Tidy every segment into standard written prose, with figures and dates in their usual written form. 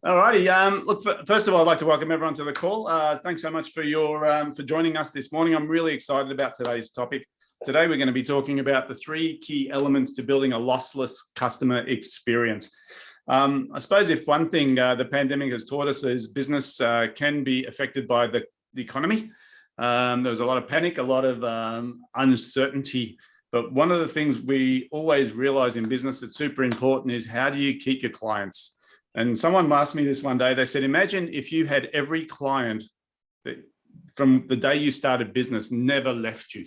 Alrighty. Look, first of all, I'd like to welcome everyone to the call. Thanks so much for for joining us this morning. I'm really excited about today's topic. Today, we're going to be talking about the 3 key elements to building a lossless customer experience. I suppose if one thing the pandemic has taught us is business can be affected by the economy. There was a lot of panic, a lot of uncertainty. But one of the things we always realize in business that's super important is how do you keep your clients? And someone asked me this one day. They said, imagine if you had every client that from the day you started business never left you.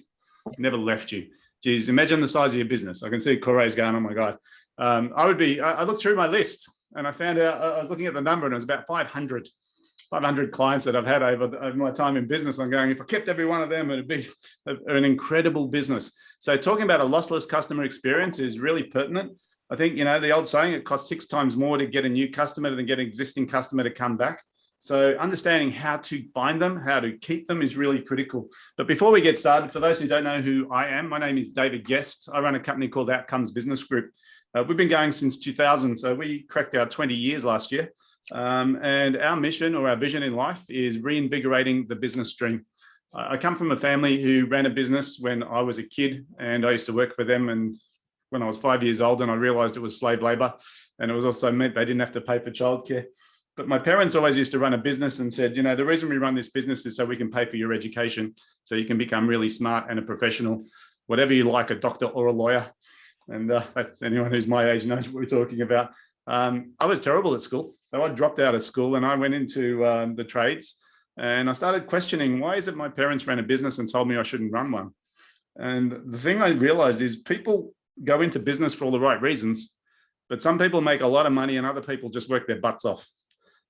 Geez, imagine the size of your business. I can see Corey's going, oh my God. I looked through my list and I found out, I was looking at the number and it was about 500 clients that I've had over my time in business. I'm going, if I kept every one of them, it'd be an incredible business. So talking about a lossless customer experience is really pertinent. I think, the old saying, it costs 6 times more to get a new customer than get an existing customer to come back. So understanding how to find them, how to keep them is really critical. But before we get started, for those who don't know who I am, my name is David Guest. I run a company called Outcomes Business Group. We've been going since 2000, so we cracked our 20 years last year. And our mission or our vision in life is reinvigorating the business dream. I come from a family who ran a business when I was a kid, and I used to work for them and when I was 5 years old, and I realized it was slave labor, and it was also meant they didn't have to pay for childcare. But my parents always used to run a business and said, the reason we run this business is so we can pay for your education, so you can become really smart and a professional, whatever you like, a doctor or a lawyer. And that's anyone who's my age knows what we're talking about. I was terrible at school. So I dropped out of school and I went into the trades, and I started questioning, why is it my parents ran a business and told me I shouldn't run one? And the thing I realized is people go into business for all the right reasons, but some people make a lot of money and other people just work their butts off.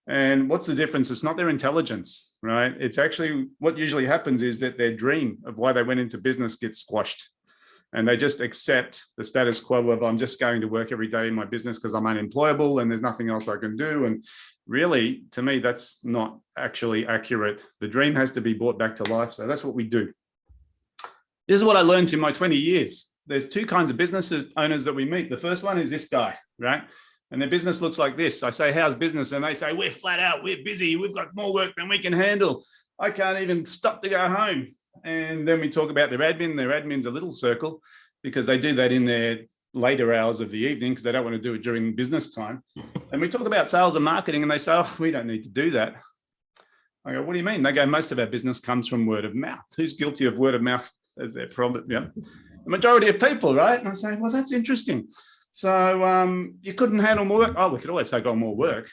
And what's the difference? It's not their intelligence, right? It's actually what usually happens is that their dream of why they went into business gets squashed, and they just accept the status quo of I'm just going to work every day in my business because I'm unemployable and there's nothing else I can do. And really, to me, that's not actually accurate. The dream has to be brought back to life. So that's what we do. This is what I learned in my 20 years. There's 2 kinds of business owners that we meet. The first one is this guy, right? And their business looks like this. I say, how's business? And they say, we're flat out, we're busy, we've got more work than we can handle. I can't even stop to go home. And then we talk about their admin. Their admin's a little circle because they do that in their later hours of the evening because they don't want to do it during business time. And we talk about sales and marketing and they say, oh, we don't need to do that. I go, what do you mean? They go, most of our business comes from word of mouth. Who's guilty of word of mouth as their problem? Yeah. The majority of people, right? And I say, well, that's interesting. So you couldn't handle more work. Oh, we could always take on more work,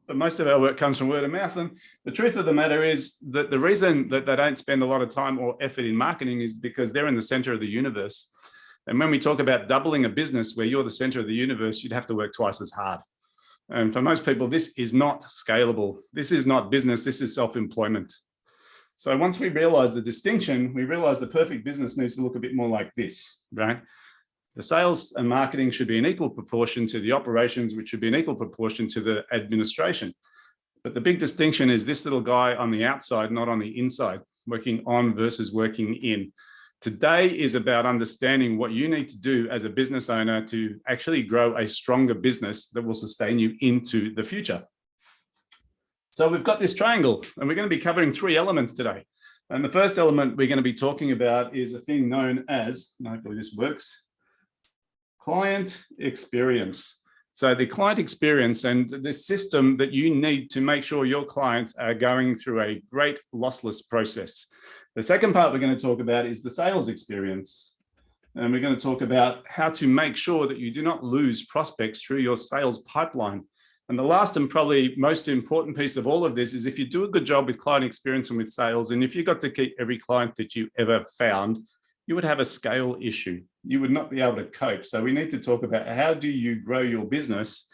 but most of our work comes from word of mouth. And the truth of the matter is that the reason that they don't spend a lot of time or effort in marketing is because they're in the center of the universe. And when we talk about doubling a business where you're the center of the universe, you'd have to work twice as hard. And for most people, this is not scalable. This is not business. This is self-employment. So once we realize the distinction, we realize the perfect business needs to look a bit more like this, right? The sales and marketing should be in equal proportion to the operations, which should be in equal proportion to the administration. But the big distinction is this little guy on the outside, not on the inside, working on versus working in. Today is about understanding what you need to do as a business owner to actually grow a stronger business that will sustain you into the future. So we've got this triangle and we're going to be covering 3 elements today. And the first element we're going to be talking about is a thing known as, and hopefully this works, client experience. So the client experience and the system that you need to make sure your clients are going through a great lossless process. The second part we're going to talk about is the sales experience. And we're going to talk about how to make sure that you do not lose prospects through your sales pipeline. And the last and probably most important piece of all of this is if you do a good job with client experience and with sales, and if you got to keep every client that you ever found, you would have a scale issue. You would not be able to cope. So we need to talk about how do you grow your business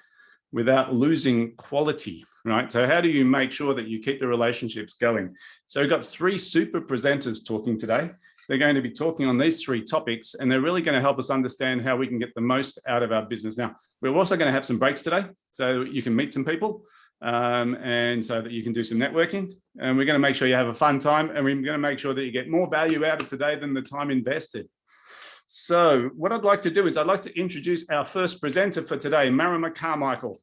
without losing quality, right? So how do you make sure that you keep the relationships going? So we've got 3 super presenters talking today. They're going to be talking on these 3 topics, and they're really going to help us understand how we can get the most out of our business. Now, we're also going to have some breaks today so you can meet some people and so that you can do some networking. And we're going to make sure you have a fun time, and we're going to make sure that you get more value out of today than the time invested. So what I'd like to do is I'd like to introduce our first presenter for today, Marima Carmichael.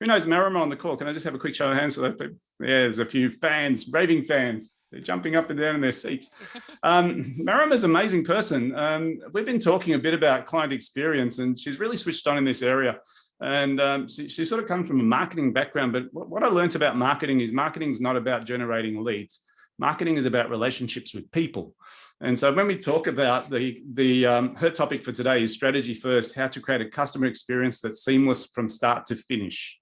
Who knows Marima on the call? Can I just have a quick show of hands for those people? Yeah, there's a few fans, raving fans. They're jumping up and down in their seats. Marima's an amazing person. We've been talking a bit about client experience, and she's really switched on in this area. And she sort of comes from a marketing background, but what I learned about marketing is not about generating leads. Marketing is about relationships with people. And so when we talk about her topic for today is strategy first, how to create a customer experience that's seamless from start to finish.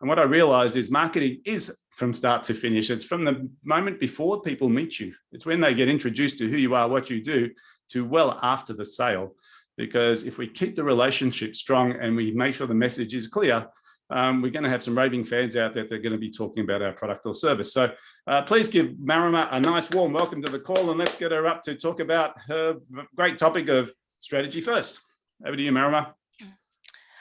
And what I realized is marketing is from start to finish. It's from the moment before people meet you. It's when they get introduced to who you are, what you do, to well after the sale. Because if we keep the relationship strong and we make sure the message is clear, we're going to have some raving fans out there that are going to be talking about our product or service. So please give Marima a nice warm welcome to the call, and let's get her up to talk about her great topic of strategy first. Over to you, Marima.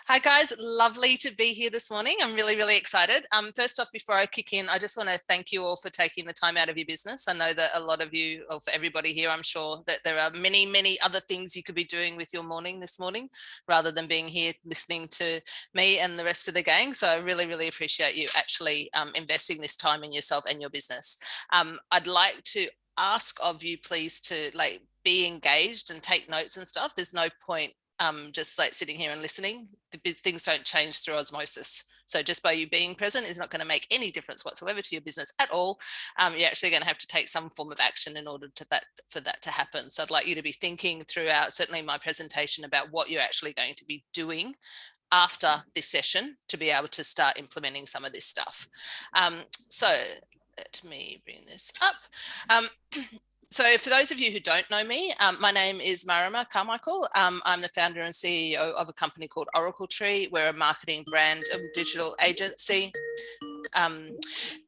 Hi guys, lovely to be here this morning. I'm really, really excited. First off, before I kick in, I just want to thank you all for taking the time out of your business. I know that a lot of you, or for everybody here, I'm sure that there are many, many other things you could be doing with your morning this morning, rather than being here listening to me and the rest of the gang. So I really, really appreciate you actually investing this time in yourself and your business. I'd like to ask of you, please, to be engaged and take notes and stuff. There's no point just sitting here and listening. Things don't change through osmosis. So just by you being present is not going to make any difference whatsoever to your business at all. You're actually going to have to take some form of action in order for that to happen. So I'd like you to be thinking throughout, certainly my presentation, about what you're actually going to be doing after this session to be able to start implementing some of this stuff. So let me bring this up. So for those of you who don't know me, my name is Marima Carmichael. I'm the founder and CEO of a company called Oracle Tree. We're a marketing brand and digital agency.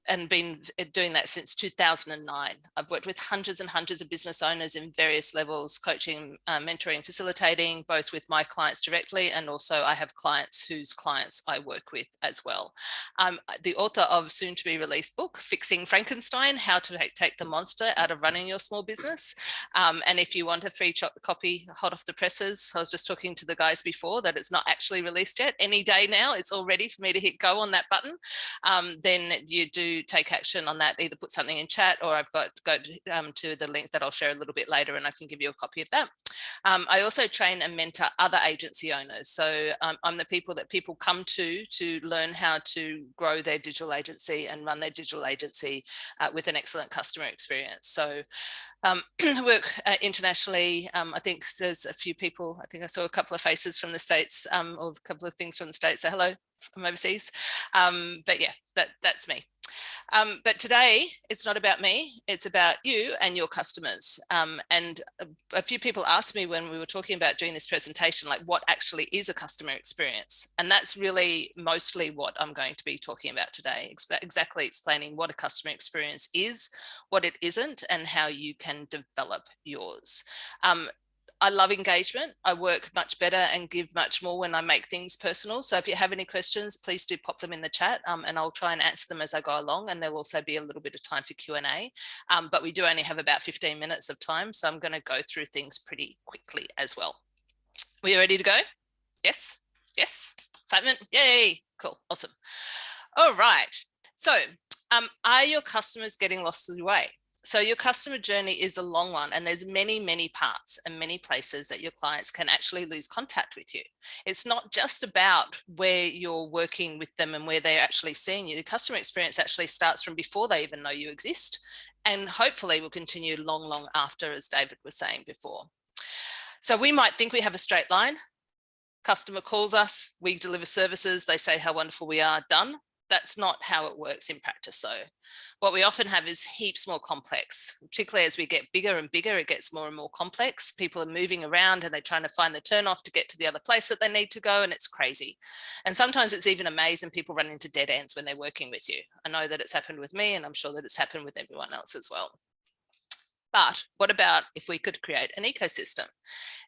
And been doing that since 2009. I've worked with hundreds and hundreds of business owners in various levels, coaching, mentoring, facilitating, both with my clients directly, and also I have clients whose clients I work with as well. I'm the author of soon to be released book, Fixing Frankenstein, How to Take the Monster Out of Running Your Small Business. And if you want a free copy hot off the presses, I was just talking to the guys before that it's not actually released yet. Any day now, it's all ready for me to hit go on that button. Then you do take action on that, either put something in chat, or I've got go to the link that I'll share a little bit later and I can give you a copy of that. I also train and mentor other agency owners. So I'm the people that people come to learn how to grow their digital agency and run their digital agency with an excellent customer experience. So work internationally. I think there's a few people, I think I saw a couple of faces from the States, or a couple of things from the States. So hello from overseas. But yeah, that's me. But today it's not about me, it's about you and your customers. And a few people asked me when we were talking about doing this presentation, what actually is a customer experience? And that's really mostly what I'm going to be talking about today, exactly explaining what a customer experience is, what it isn't, and how you can develop yours. I love engagement. I work much better and give much more when I make things personal. So if you have any questions, please do pop them in the chat, and I'll try and answer them as I go along. And there'll also be a little bit of time for Q&A. But we do only have about 15 minutes of time. So I'm going to go through things pretty quickly as well. Are you ready to go? Yes? Yes? Excitement? Yay! Cool. Awesome. All right. So are your customers getting lost in the way? So your customer journey is a long one, and there's many, many parts and many places that your clients can actually lose contact with you. It's not just about where you're working with them and where they're actually seeing you. The customer experience actually starts from before they even know you exist, and hopefully will continue long, long after, as David was saying before. So we might think we have a straight line. Customer calls us, we deliver services, they say how wonderful we are, done. That's not how it works in practice though. What we often have is heaps more complex, particularly as we get bigger and bigger, it gets more and more complex. People are moving around and they're trying to find the turnoff to get to the other place that they need to go, and it's crazy. And sometimes it's even a maze and people run into dead ends when they're working with you. I know that it's happened with me, and I'm sure that it's happened with everyone else as well. But what about if we could create an ecosystem?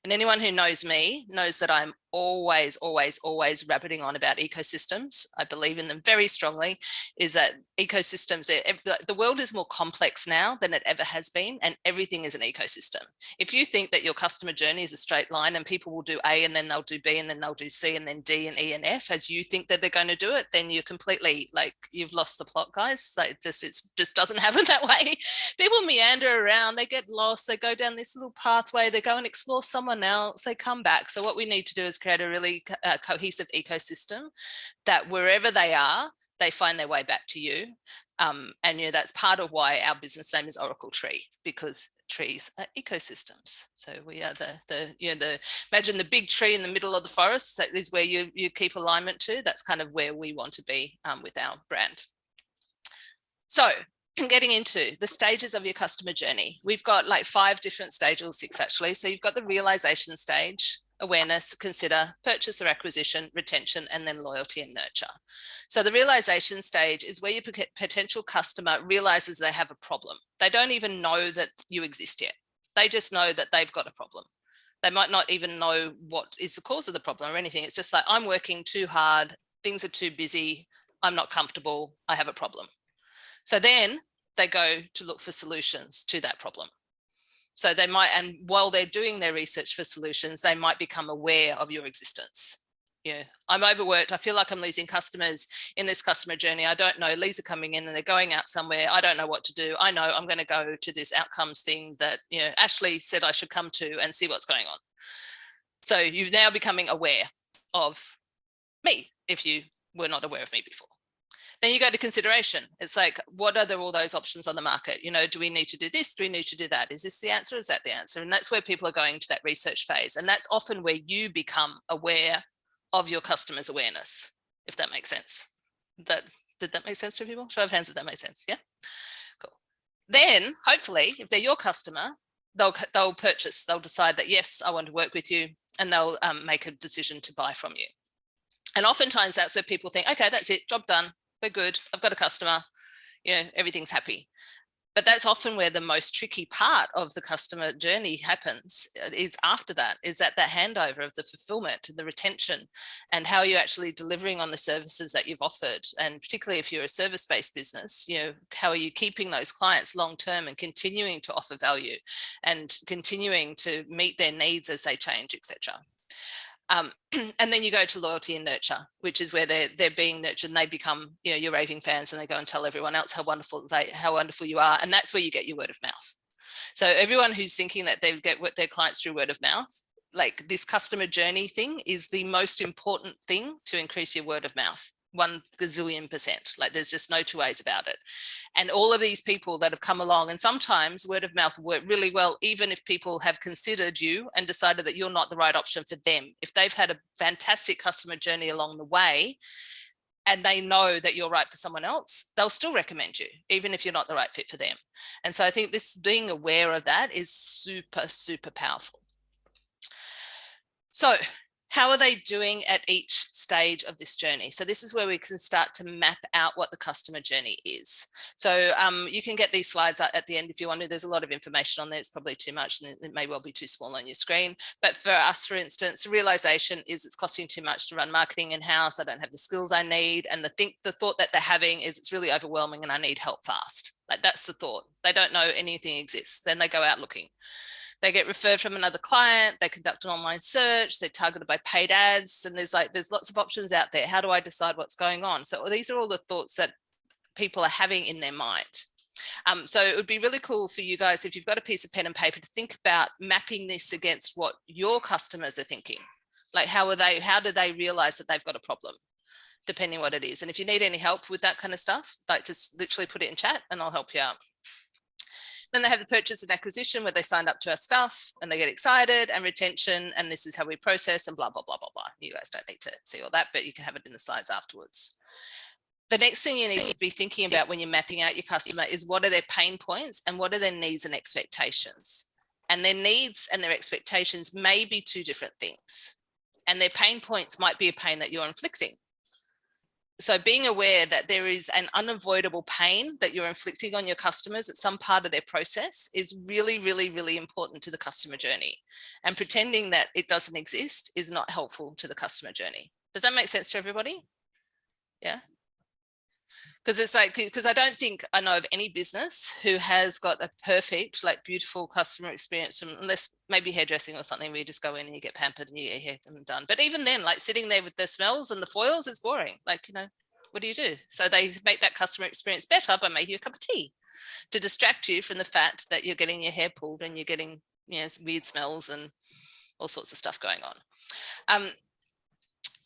And anyone who knows me knows that I'm always, always, always rabbiting on about ecosystems. I believe in them very strongly, is that ecosystems, the world is more complex now than it ever has been, and everything is an ecosystem. If you think that your customer journey is a straight line and people will do A and then they'll do B and then they'll do C and then D and E and F as you think that they're going to do it, then you're completely, like, you've lost the plot, guys. Like, it just doesn't happen that way. People meander around, they get lost, they go down this little pathway, they go and explore someone else, they come back. So what we need to do is create a really cohesive ecosystem that wherever they are, they find their way back to you. And that's part of why our business name is Oracle Tree, because trees are ecosystems. So we are imagine the big tree in the middle of the forest. That is where you keep alignment to. That's kind of where we want to be with our brand. So getting into the stages of your customer journey, we've got like 5 different stages, or 6 actually. So you've got the realization stage, awareness, consider, purchase or acquisition, retention, and then loyalty and nurture. So the realization stage is where your potential customer realizes they have a problem. They don't even know that you exist yet. They just know that they've got a problem. They might not even know what is the cause of the problem or anything. It's just like, I'm working too hard, things are too busy, I'm not comfortable, I have a problem. So then they go to look for solutions to that problem. So they might, and while they're doing their research for solutions, they might become aware of your existence. Yeah, I'm overworked. I feel like I'm losing customers in this customer journey. I don't know. Leads are coming in and they're going out somewhere. I don't know what to do. I know I'm going to go to this outcomes thing that, Ashley said I should come to and see what's going on. So you're now becoming aware of me if you were not aware of me before. Then you go to consideration. It's like, what are all those options on the market? Do we need to do this? Do we need to do that? Is this the answer? Is that the answer? And that's where people are going to that research phase. And that's often where you become aware of your customer's awareness, if that makes sense. Did that make sense to people? Show of hands if that makes sense. Yeah, cool. Then hopefully, if they're your customer, they'll purchase. They'll decide that, yes, I want to work with you, and they'll make a decision to buy from you. And oftentimes that's where people think, okay, that's it, job done. We're good. I've got a customer, everything's happy. But that's often where the most tricky part of the customer journey happens, is after that, is that handover of the fulfillment and the retention, and how you're actually delivering on the services that you've offered. And particularly if you're a service-based business, how are you keeping those clients long-term and continuing to offer value and continuing to meet their needs as they change, etc. And then you go to loyalty and nurture, which is where they're being nurtured and they become, your raving fans, and they go and tell everyone else how wonderful you are. And that's where you get your word of mouth. So everyone who's thinking that they get their clients through word of mouth, like, this customer journey thing is the most important thing to increase your word of mouth. 1 gazillion%. Like, there's just no 2 ways about it. And all of these people that have come along, and sometimes word of mouth work really well, even if people have considered you and decided that you're not the right option for them. If they've had a fantastic customer journey along the way and they know that you're right for someone else, they'll still recommend you, even if you're not the right fit for them. And so I think this, being aware of that, is super, super powerful. So how are they doing at each stage of this journey? So this is where we can start to map out what the customer journey is. So you can get these slides at the end if you want to. There's a lot of information on there. It's probably too much and it may well be too small on your screen. But for us, for instance, the realization is it's costing too much to run marketing in-house. I don't have the skills I need. And the thought that they're having is it's really overwhelming and I need help fast. Like, that's the thought. They don't know anything exists. Then they go out looking. They get referred from another client, they conduct an online search, they're targeted by paid ads, and there's lots of options out there. How do I decide what's going on? So these are all the thoughts that people are having in their mind. So it would be really cool for you guys, if you've got a piece of pen and paper, to think about mapping this against what your customers are thinking. Like, how do they realize that they've got a problem, depending what it is. And if you need any help with that kind of stuff, like, just literally put it in chat and I'll help you out. Then they have the purchase and acquisition, where they signed up to our stuff and they get excited, and retention, and this is how we process, and blah, blah, blah, blah, blah. You guys don't need to see all that, but you can have it in the slides afterwards. The next thing you need to be thinking about when you're mapping out your customer is, what are their pain points and what are their needs and expectations? And their needs and their expectations may be 2 different things. And their pain points might be a pain that you're inflicting. So being aware that there is an unavoidable pain that you're inflicting on your customers at some part of their process is really, really, really important to the customer journey. And pretending that it doesn't exist is not helpful to the customer journey. Does that make sense to everybody? Yeah. Because it's like, because I don't think I know of any business who has got a perfect, like beautiful customer experience, unless maybe hairdressing or something where you just go in and you get pampered and you get your hair done. But even then, like sitting there with the smells and the foils is boring. Like, you know, what do you do? So they make that customer experience better by making you a cup of tea to distract you from the fact that you're getting your hair pulled and you're getting, you know, weird smells and all sorts of stuff going on.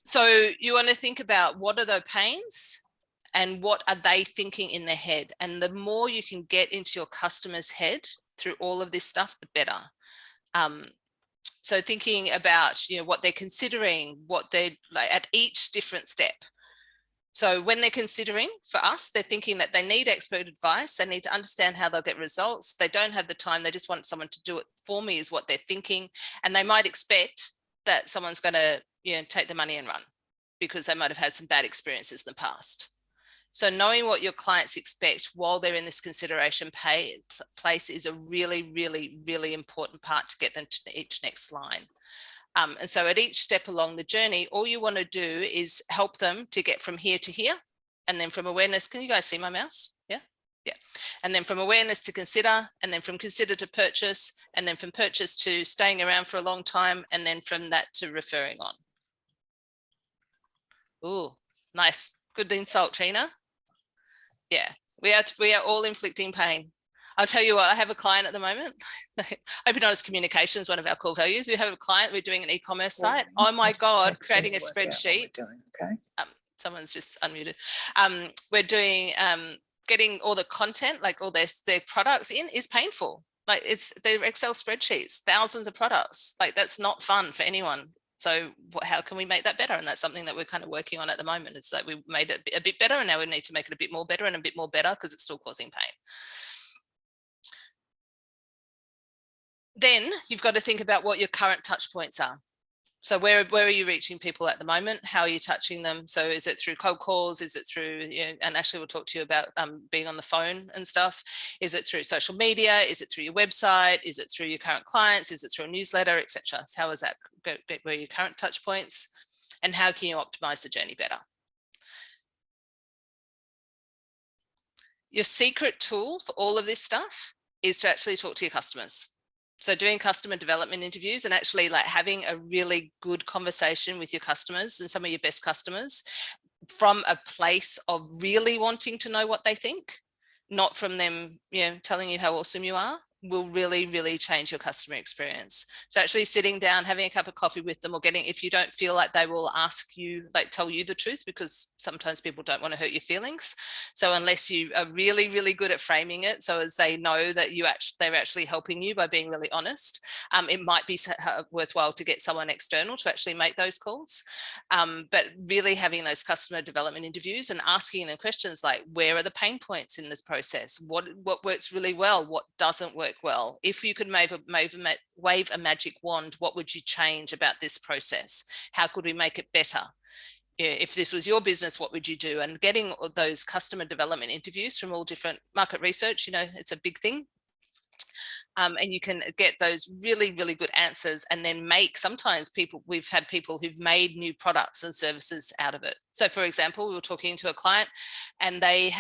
So you want to think about what are the pains and what are they thinking in their head? And the more you can get into your customer's head through all of this stuff, the better. So thinking about, you know, what they're considering, what they're like at each different step. So when they're considering, for us, they're thinking that they need expert advice. They need to understand how they'll get results. They don't have the time. They just want someone to do it for me is what they're thinking. And they might expect that someone's going to, you know, take the money and run because they might have had some bad experiences in the past. So knowing what your clients expect while they're in this consideration place is a really, really, really important part to get them to each next line. And so at each step along the journey, all you want to do is help them to get from here to here. And then from awareness, can you guys see my mouse? Yeah. Yeah. And then from awareness to consider, and then from consider to purchase, and then from purchase to staying around for a long time. And then from that to referring on. Oh, nice. Good insult, Trina. Yeah, we are all inflicting pain. I'll tell you what, I have a client at the moment. Open honest communication is one of our core values. We have a client, we're doing an e-commerce site. Oh my God, creating a spreadsheet. Okay. Someone's just unmuted. We're doing, getting all the content, like all their products in is painful. Like it's their Excel spreadsheets, thousands of products. Like that's not fun for anyone. So how can we make that better? And that's something that we're kind of working on at the moment. It's like we made it a bit better and now we need to make it a bit more better and a bit more better because it's still causing pain. Then you've got to think about what your current touch points are. So where are you reaching people at the moment? How are you touching them? So is it through cold calls? Is it through, you know, and Ashley will talk to you about being on the phone and stuff. Is it through social media? Is it through your website? Is it through your current clients? Is it through a newsletter, etc.? So how is that, where are your current touch points? And how can you optimize the journey better? Your secret tool for all of this stuff is to actually talk to your customers. So doing customer development interviews and actually like having a really good conversation with your customers and some of your best customers from a place of really wanting to know what they think, not from them, you know, telling you how awesome you are, will really, really change your customer experience. So actually sitting down, having a cup of coffee with them or getting, if you don't feel like they will ask you, like tell you the truth, because sometimes people don't want to hurt your feelings. So unless you are really, really good at framing it, so as they know that they're actually helping you by being really honest, it might be worthwhile to get someone external to actually make those calls. But really having those customer development interviews and asking them questions like, where are the pain points in this process? What works really well? What doesn't work well? If you could wave a magic wand, what would you change about this process? How could we make it better? If this was your business, what would you do? And getting those customer development interviews from all different market research, you know, it's a big thing. And you can get those really, really good answers and then sometimes we've had people who've made new products and services out of it. So for example, we were talking to a client and they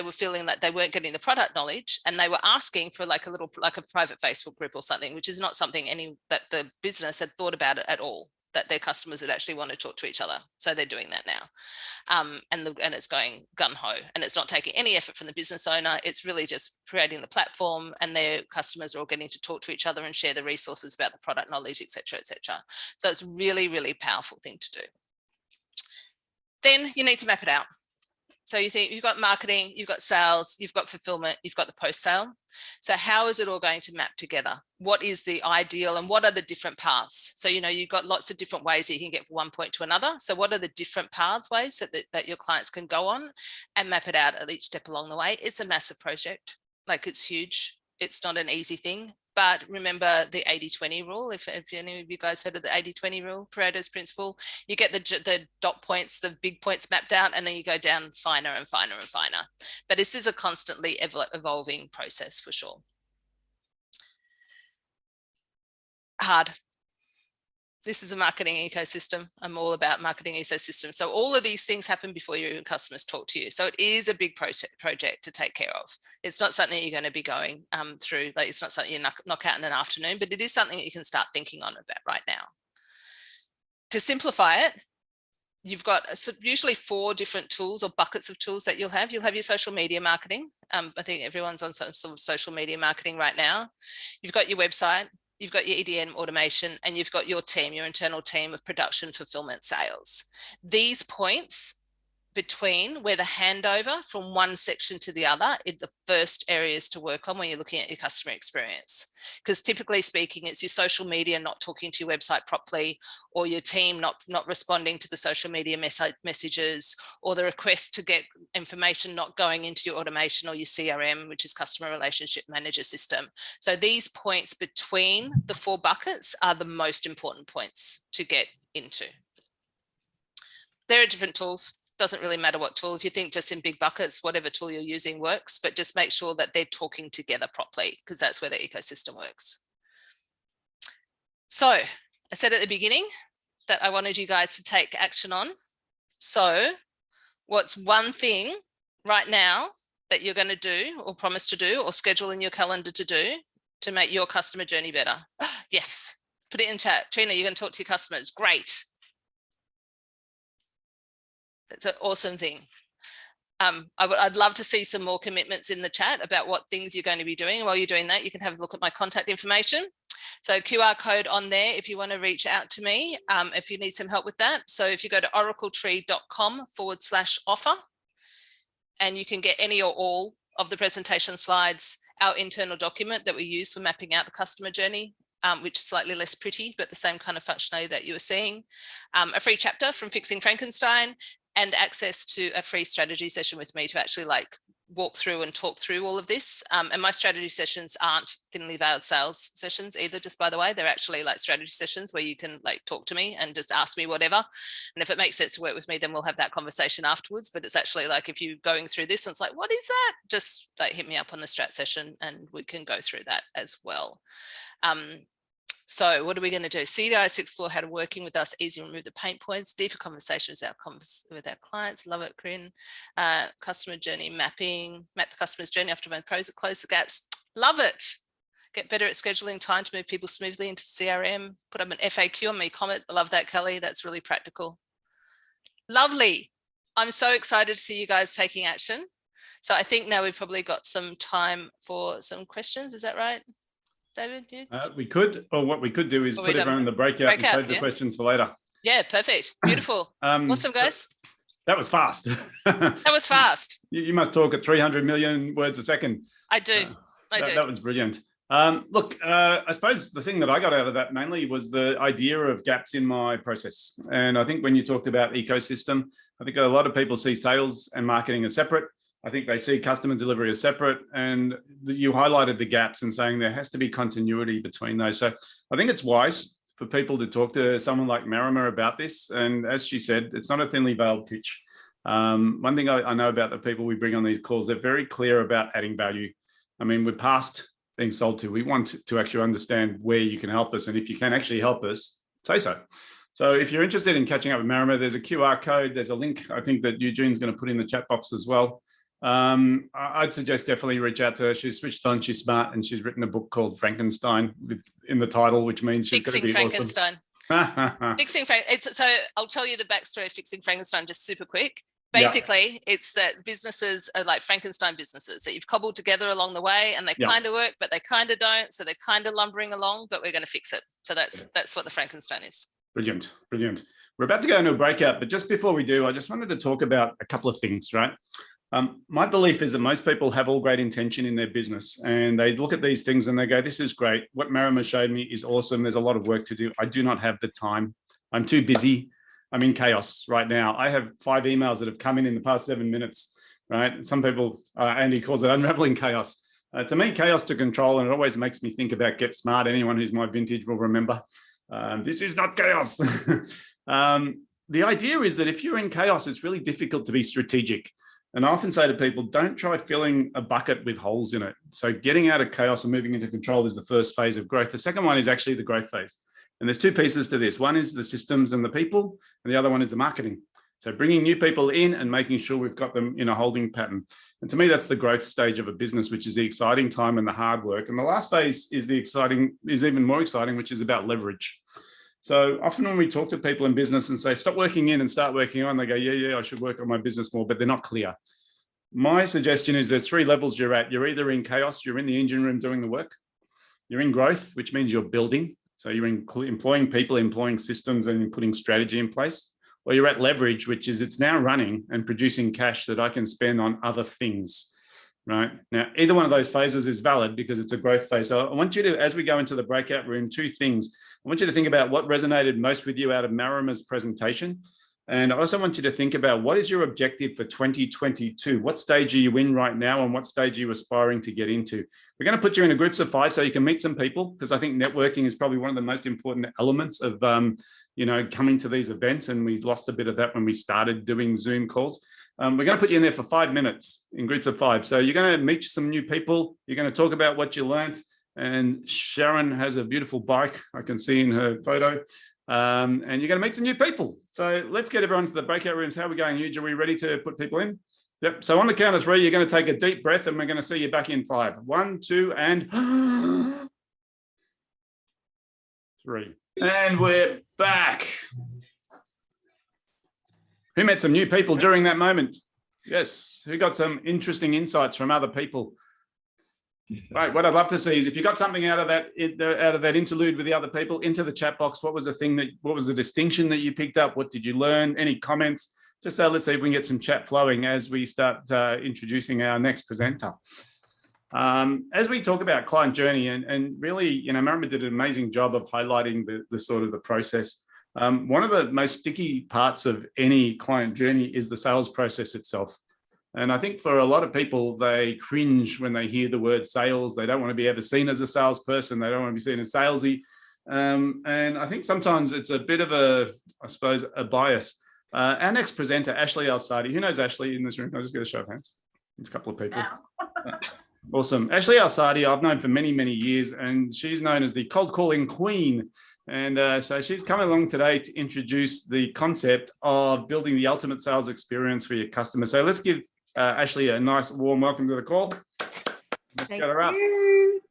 were feeling like they weren't getting the product knowledge and they were asking for like a private Facebook group or something, which is not something that the business had thought about it at all, that their customers would actually want to talk to each other. So they're doing that now. And it's going gung-ho and it's not taking any effort from the business owner. It's really just creating the platform and their customers are all getting to talk to each other and share the resources about the product knowledge, etc., etc. So it's really, really powerful thing to do. Then you need to map it out. So you think you've got marketing, you've got sales, you've got fulfillment, you've got the post-sale. So how is it all going to map together? What is the ideal and what are the different paths? So, you know, you've got lots of different ways that you can get from one point to another. So what are the different pathways that your clients can go on and map it out at each step along the way? It's a massive project. Like it's huge. It's not an easy thing. But remember the 80-20 rule. If any of you guys heard of the 80-20 rule, Pareto's principle, you get the dot points, the big points mapped out, and then you go down finer and finer and finer. But this is a constantly evolving process for sure. Hard. This is a marketing ecosystem. I'm all about marketing ecosystem. So all of these things happen before your customers talk to you. So it is a big project to take care of. It's not something you're going to be going through. Like, it's not something you knock out in an afternoon, but it is something that you can start thinking on about right now. To simplify it, you've got usually 4 different tools or buckets of tools that you'll have. You'll have your social media marketing. I think everyone's on some sort of social media marketing right now. You've got your website. You've got your EDM automation, and you've got your team, your internal team of production, fulfillment, sales. These points between where the handover from one section to the other is the first areas to work on when you're looking at your customer experience. Because typically speaking, it's your social media not talking to your website properly, or your team not responding to the social media messages, or the request to get information not going into your automation or your CRM, which is customer relationship manager system. So these points between the 4 buckets are the most important points to get into. There are different tools. Doesn't really matter what tool. If you think just in big buckets, whatever tool you're using works, but just make sure that they're talking together properly, because that's where the ecosystem works. So I said at the beginning that I wanted you guys to take action on. So what's one thing right now that you're going to do or promise to do or schedule in your calendar to do to make your customer journey better? Yes, put it in chat. Trina, you're going to talk to your customers. Great. It's an awesome thing. I'd love to see some more commitments in the chat about what things you're going to be doing. While you're doing that, you can have a look at my contact information. So QR code on there if you want to reach out to me, if you need some help with that. So if you go to oracletree.com/offer, and you can get any or all of the presentation slides, our internal document that we use for mapping out the customer journey, which is slightly less pretty, but the same kind of functionality that you were seeing, a free chapter from Fixing Frankenstein, and access to a free strategy session with me to actually like walk through and talk through all of this. And my strategy sessions aren't thinly veiled sales sessions either, just by the way. They're actually like strategy sessions where you can like talk to me and just ask me whatever. And if it makes sense to work with me, then we'll have that conversation afterwards. But it's actually like, if you're going through this and it's like, what is that? Just like hit me up on the strat session and we can go through that as well. So what are we going to do? See you guys to explore how to working with us, easy, remove the pain points, deeper conversations with our clients. Love it, Corinne. Customer journey mapping, map the customer's journey after both pros, close the gaps. Love it. Get better at scheduling time to move people smoothly into CRM. Put up an FAQ on me comment. I love that, Kelly. That's really practical. Lovely. I'm so excited to see you guys taking action. So I think now we've probably got some time for some questions. Is that right? David, we could, or what we could do is put everyone in the breakout and save the questions for later. Yeah, perfect. Beautiful. Awesome, guys. That was fast. That was fast. You must talk at 300 million words a second. I do. That was brilliant. Look, I suppose the thing that I got out of that mainly was the idea of gaps in my process. And I think when you talked about ecosystem, I think a lot of people see sales and marketing as separate. I think they see customer delivery as separate, and you highlighted the gaps and saying there has to be continuity between those. So I think it's wise for people to talk to someone like Marima about this. And as she said, it's not a thinly veiled pitch. One thing I know about the people we bring on these calls, they're very clear about adding value. I mean, we're past being sold to. We want to actually understand where you can help us. And if you can actually help us, say so. So if you're interested in catching up with Marima, there's a QR code. There's a link, I think, that Eugene's going to put in the chat box as well. I'd suggest definitely reach out to her. She's switched on, she's smart, and she's written a book called Frankenstein in the title, which means she's going to be Frankenstein. Awesome. Fixing Frankenstein. So I'll tell you the backstory of Fixing Frankenstein just super quick. Basically, it's that businesses are like Frankenstein businesses that you've cobbled together along the way, and they kind of work, but they kind of don't. So they're kind of lumbering along, but we're going to fix it. So that's what the Frankenstein is. Brilliant, brilliant. We're about to go into a breakout, but just before we do, I just wanted to talk about a couple of things, right? My belief is that most people have all great intention in their business, and they look at these things and they go, this is great. What Marima showed me is awesome. There's a lot of work to do. I do not have the time. I'm too busy. I'm in chaos right now. I have 5 emails that have come in the past 7 minutes, right? Some people, Andy calls it unraveling chaos. To me, chaos to control, and it always makes me think about Get Smart. Anyone who's my vintage will remember. This is not chaos. The idea is that if you're in chaos, it's really difficult to be strategic. And I often say to people, don't try filling a bucket with holes in it. So getting out of chaos and moving into control is the first phase of growth. The second one is actually the growth phase. And there's two pieces to this. One is the systems and the people, and the other one is the marketing. So bringing new people in and making sure we've got them in a holding pattern. And to me, that's the growth stage of a business, which is the exciting time and the hard work. And the last phase is even more exciting, which is about leverage. So often when we talk to people in business and say, stop working in and start working on, they go, yeah, I should work on my business more, but they're not clear. My suggestion is there's three levels you're at. You're either in chaos, you're in the engine room doing the work. You're in growth, which means you're building. So you're employing people, employing systems and putting strategy in place. Or you're at leverage, which is it's now running and producing cash that I can spend on other things, right? Now, either one of those phases is valid because it's a growth phase. So I want you to, as we go into the breakout room, two things. I want you to think about what resonated most with you out of Marima's presentation. And I also want you to think about what is your objective for 2022? What stage are you in right now and what stage are you aspiring to get into? We're going to put you in groups of 5 so you can meet some people, because I think networking is probably one of the most important elements of coming to these events. And we lost a bit of that when we started doing Zoom calls. We're going to put you in there for 5 minutes in groups of 5. So you're going to meet some new people. You're going to talk about what you learned. And Sharon has a beautiful bike, I can see in her photo. And you're going to meet some new people. So let's get everyone to the breakout rooms. How are we going, Huge? Are we ready to put people in? Yep. So on the count of 3, you're going to take a deep breath and we're going to see you back in 5. 1, 2, and 3. And we're back. Who met some new people during that moment? Yes. Who got some interesting insights from other people? Right. What I'd love to see is if you got something out of that interlude with the other people, into the chat box. What was the distinction that you picked up? What did you learn? Any comments? Just let's see if we can get some chat flowing as we start introducing our next presenter. As we talk about client journey, and really, Marima did an amazing job of highlighting the sort of the process. One of the most sticky parts of any client journey is the sales process itself. And I think for a lot of people, they cringe when they hear the word sales. They don't want to be ever seen as a salesperson. They don't want to be seen as salesy. And I think sometimes it's a bit of a bias. Our next presenter, Ashley Alsady. Who knows Ashley in this room? I'll just get a show of hands. There's a couple of people. Awesome. Ashley Alsady, I've known for many, many years, and she's known as the cold calling queen. And so she's coming along today to introduce the concept of building the ultimate sales experience for your customers. So let's give Ashley a nice warm welcome to the call. Let's get her up.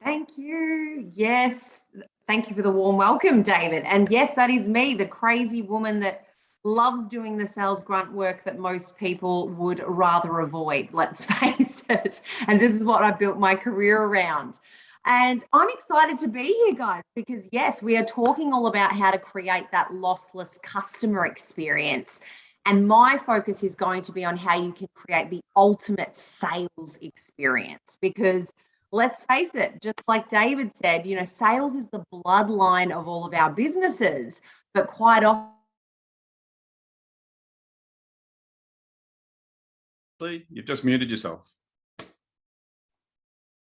Thank you. Yes. Thank you for the warm welcome, David. And yes, that is me, the crazy woman that loves doing the sales grunt work that most people would rather avoid, let's face it. And this is what I built my career around. And I'm excited to be here, guys, because yes, we are talking all about how to create that lossless customer experience. And my focus is going to be on how you can create the ultimate sales experience, because let's face it, just like David said, sales is the bloodline of all of our businesses, but quite often. You've just muted yourself.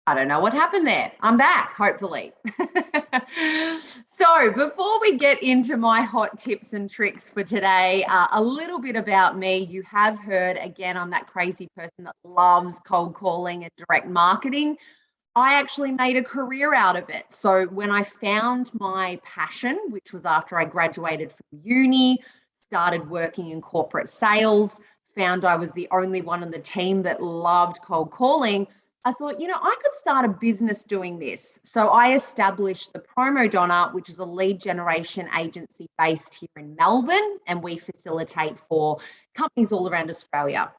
I don't know what happened there. I'm back, hopefully. So before we get into my hot tips and tricks for today, a little bit about me. You have heard, again, I'm that crazy person that loves cold calling and direct marketing. I actually made a career out of it. So when I found my passion, which was after I graduated from uni, started working in corporate sales, found I was the only one on the team that loved cold calling, I thought, I could start a business doing this. So I established the Promo Donna, which is a lead generation agency based here in Melbourne, and we facilitate for companies all around Australia.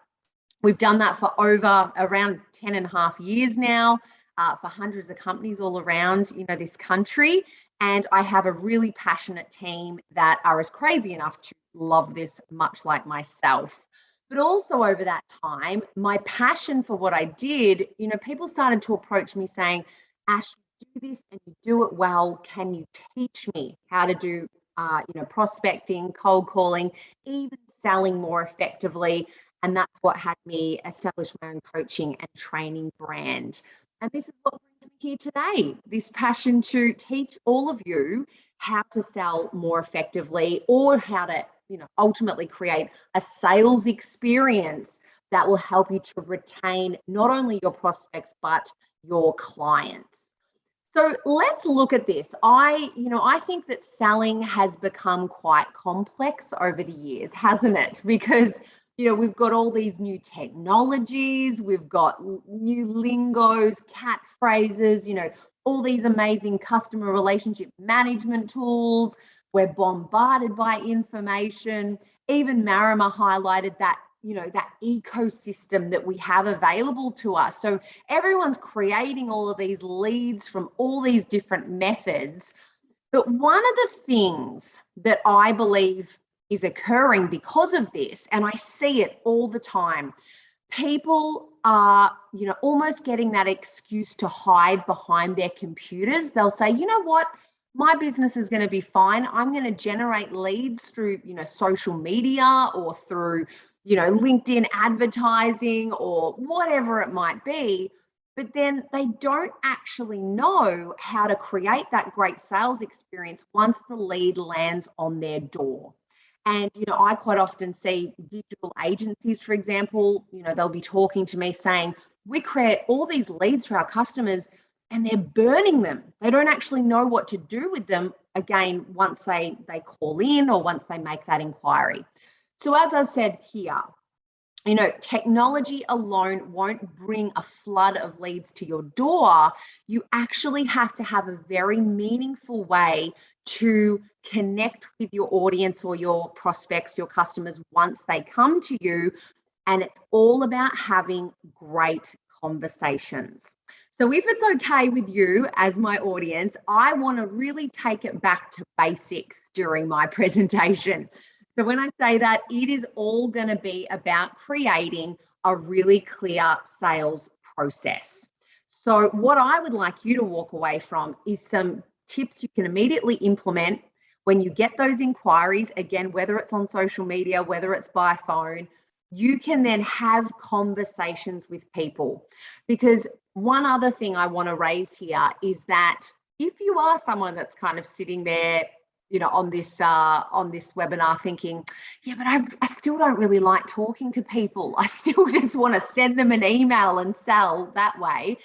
We've done that for around 10 and a half years now, for hundreds of companies all around, this country. And I have a really passionate team that are as crazy enough to love this, much like myself. But also over that time, my passion for what I did, people started to approach me saying, Ash, you do this and you do it well. Can you teach me how to do, prospecting, cold calling, even selling more effectively? And that's what had me establish my own coaching and training brand. And this is what brings me here today, this passion to teach all of you how to sell more effectively, or how to, ultimately create a sales experience that will help you to retain not only your prospects, but your clients. So let's look at this. I think that selling has become quite complex over the years, hasn't it? Because, we've got all these new technologies, we've got new lingos, catchphrases, all these amazing customer relationship management tools. We're bombarded by information. Even Marima highlighted that, that ecosystem that we have available to us. So everyone's creating all of these leads from all these different methods. But one of the things that I believe is occurring because of this, and I see it all the time, people are, almost getting that excuse to hide behind their computers. They'll say, you know what? My business is going to be fine. I'm going to generate leads through, social media or through, LinkedIn advertising or whatever it might be. But then they don't actually know how to create that great sales experience once the lead lands on their door. And, I quite often see digital agencies, for example, they'll be talking to me saying, we create all these leads for our customers and they're burning them. They don't actually know what to do with them, again, once they call in or once they make that inquiry. So as I said here, technology alone won't bring a flood of leads to your door. You actually have to have a very meaningful way to connect with your audience or your prospects, your customers, once they come to you. And it's all about having great conversations. So if it's okay with you as my audience, I want to really take it back to basics during my presentation. So when I say that, it is all going to be about creating a really clear sales process. So what I would like you to walk away from is some tips you can immediately implement when you get those inquiries, again, whether it's on social media, whether it's by phone. You can then have conversations with people. Because one other thing I want to raise here is that if you are someone that's kind of sitting there, on this webinar thinking, yeah, but I still don't really like talking to people. I still just want to send them an email and sell that way.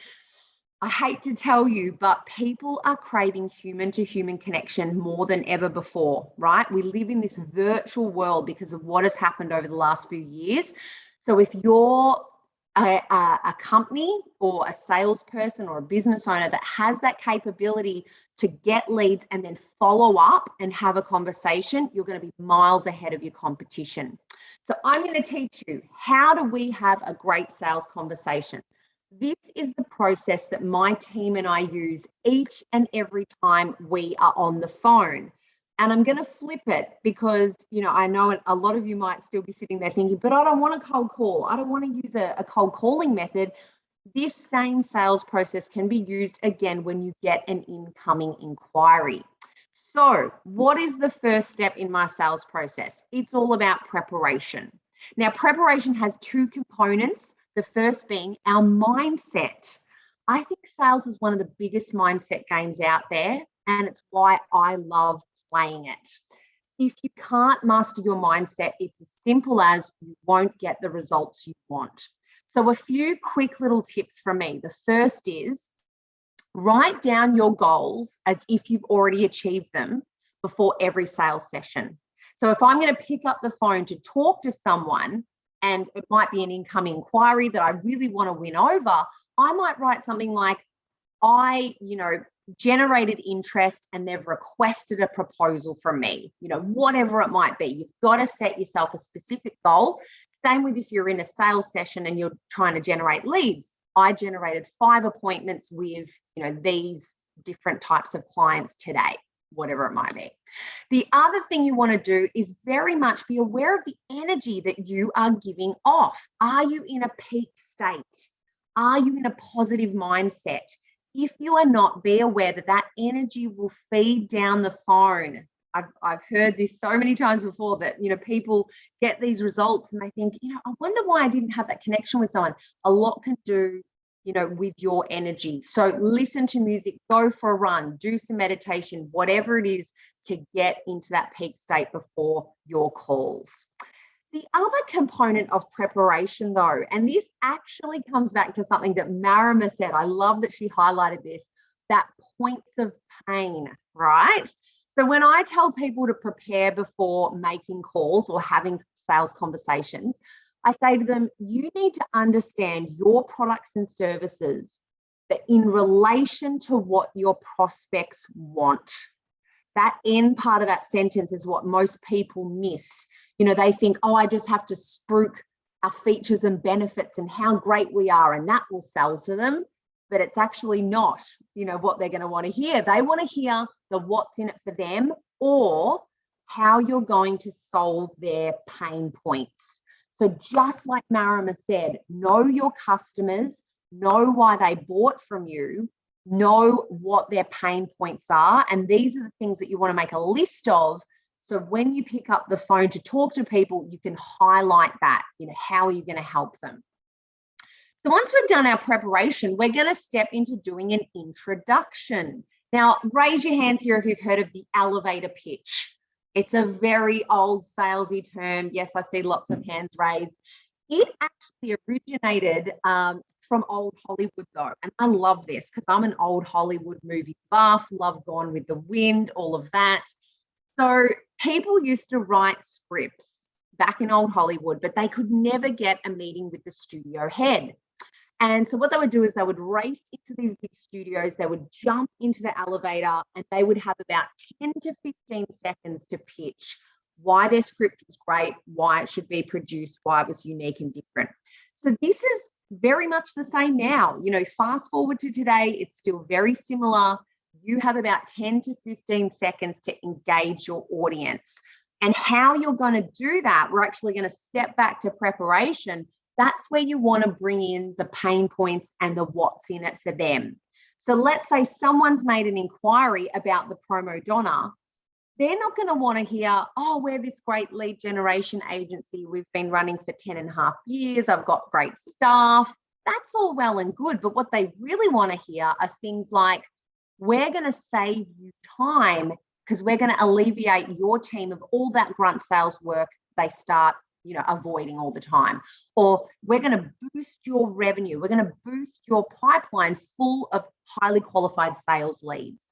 I hate to tell you, but people are craving human-to-human connection more than ever before, right? We live in this virtual world because of what has happened over the last few years. So if you're a company or a salesperson or a business owner that has that capability to get leads and then follow up and have a conversation, you're going to be miles ahead of your competition. So I'm going to teach you, how do we have a great sales conversation? This is the process that my team and I use each and every time we are on the phone. And I'm going to flip it because, I know a lot of you might still be sitting there thinking, but I don't want a cold call. I don't want to use a cold calling method. This same sales process can be used again when you get an incoming inquiry. So what is the first step in my sales process? It's all about preparation. Now, preparation has two components. The first being our mindset. I think sales is one of the biggest mindset games out there, and it's why I love playing it. If you can't master your mindset, it's as simple as you won't get the results you want. So a few quick little tips from me. The first is write down your goals as if you've already achieved them before every sales session. So if I'm going to pick up the phone to talk to someone, and it might be an incoming inquiry that I really want to win over, I might write something like, I generated interest and they've requested a proposal from me, whatever it might be. You've got to set yourself a specific goal. Same with if you're in a sales session and you're trying to generate leads. I generated 5 appointments with, these different types of clients today, whatever it might be. The other thing you want to do is very much be aware of the energy that you are giving off. Are you in a peak state? Are you in a positive mindset? If you are not, be aware that that energy will feed down the phone. I've heard this so many times before that, people get these results and they think, I wonder why I didn't have that connection with someone. A lot can do with your energy. So listen to music, go for a run, do some meditation, whatever it is to get into that peak state before your calls. The other component of preparation though, and this actually comes back to something that Marima said, I love that she highlighted this, that points of pain, right? So when I tell people to prepare before making calls or having sales conversations, I say to them, you need to understand your products and services that in relation to what your prospects want. That end part of that sentence is what most people miss. They think, oh, I just have to spruik our features and benefits and how great we are, and that will sell to them. But it's actually not, what they're going to want to hear. They want to hear the what's in it for them or how you're going to solve their pain points. So just like Marima said, know your customers, know why they bought from you, know what their pain points are. And these are the things that you want to make a list of. So when you pick up the phone to talk to people, you can highlight that, how are you going to help them? So once we've done our preparation, we're going to step into doing an introduction. Now, raise your hands here if you've heard of the elevator pitch. It's a very old salesy term. Yes, I see lots of hands raised. It actually originated from old Hollywood though. And I love this because I'm an old Hollywood movie buff, love Gone with the Wind, all of that. So people used to write scripts back in old Hollywood, but they could never get a meeting with the studio head. And so what they would do is they would race into these big studios, they would jump into the elevator, and they would have about 10 to 15 seconds to pitch why their script was great, why it should be produced, why it was unique and different. So this is very much the same now. Fast forward to today, it's still very similar. You have about 10 to 15 seconds to engage your audience. And how you're going to do that, we're actually going to step back to preparation. That's where you want to bring in the pain points and the what's in it for them. So let's say someone's made an inquiry about the Promo Donna. They're not going to want to hear, oh, we're this great lead generation agency. We've been running for 10 and a half years. I've got great staff. That's all well and good. But what they really want to hear are things like, we're going to save you time because we're going to alleviate your team of all that grunt sales work they start avoiding all the time. Or we're going to boost your revenue. We're going to boost your pipeline full of highly qualified sales leads.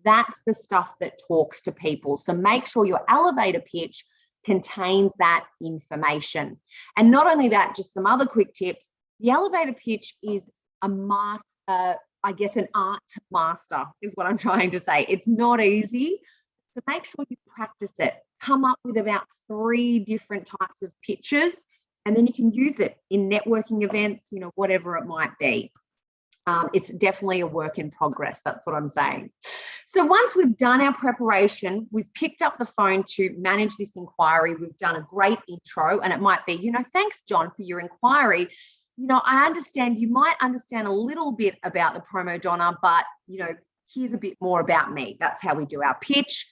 That's the stuff that talks to people. So make sure your elevator pitch contains that information. And not only that, just some other quick tips. The elevator pitch is an art to master is what I'm trying to say. It's not easy. So make sure you practice it. Come up with about 3 different types of pitches, and then you can use it in networking events, whatever it might be. It's definitely a work in progress. That's what I'm saying. So once we've done our preparation, we've picked up the phone to manage this inquiry. We've done a great intro, and it might be, thanks, John, for your inquiry. I understand you might understand a little bit about the Promo Donna, but, here's a bit more about me. That's how we do our pitch.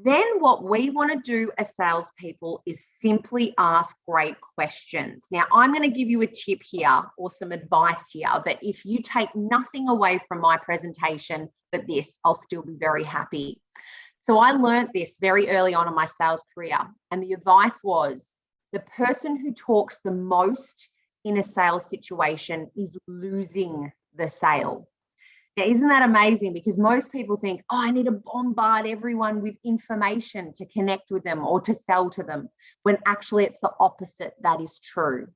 Then what we want to do as salespeople is simply ask great questions. Now, I'm going to give you a tip here or some advice here, but if you take nothing away from my presentation but this, I'll still be very happy. So I learned this very early on in my sales career, and the advice was the person who talks the most in a sales situation is losing the sale. Now, isn't that amazing? Because most people think, oh, I need to bombard everyone with information to connect with them or to sell to them, when actually it's the opposite that is true.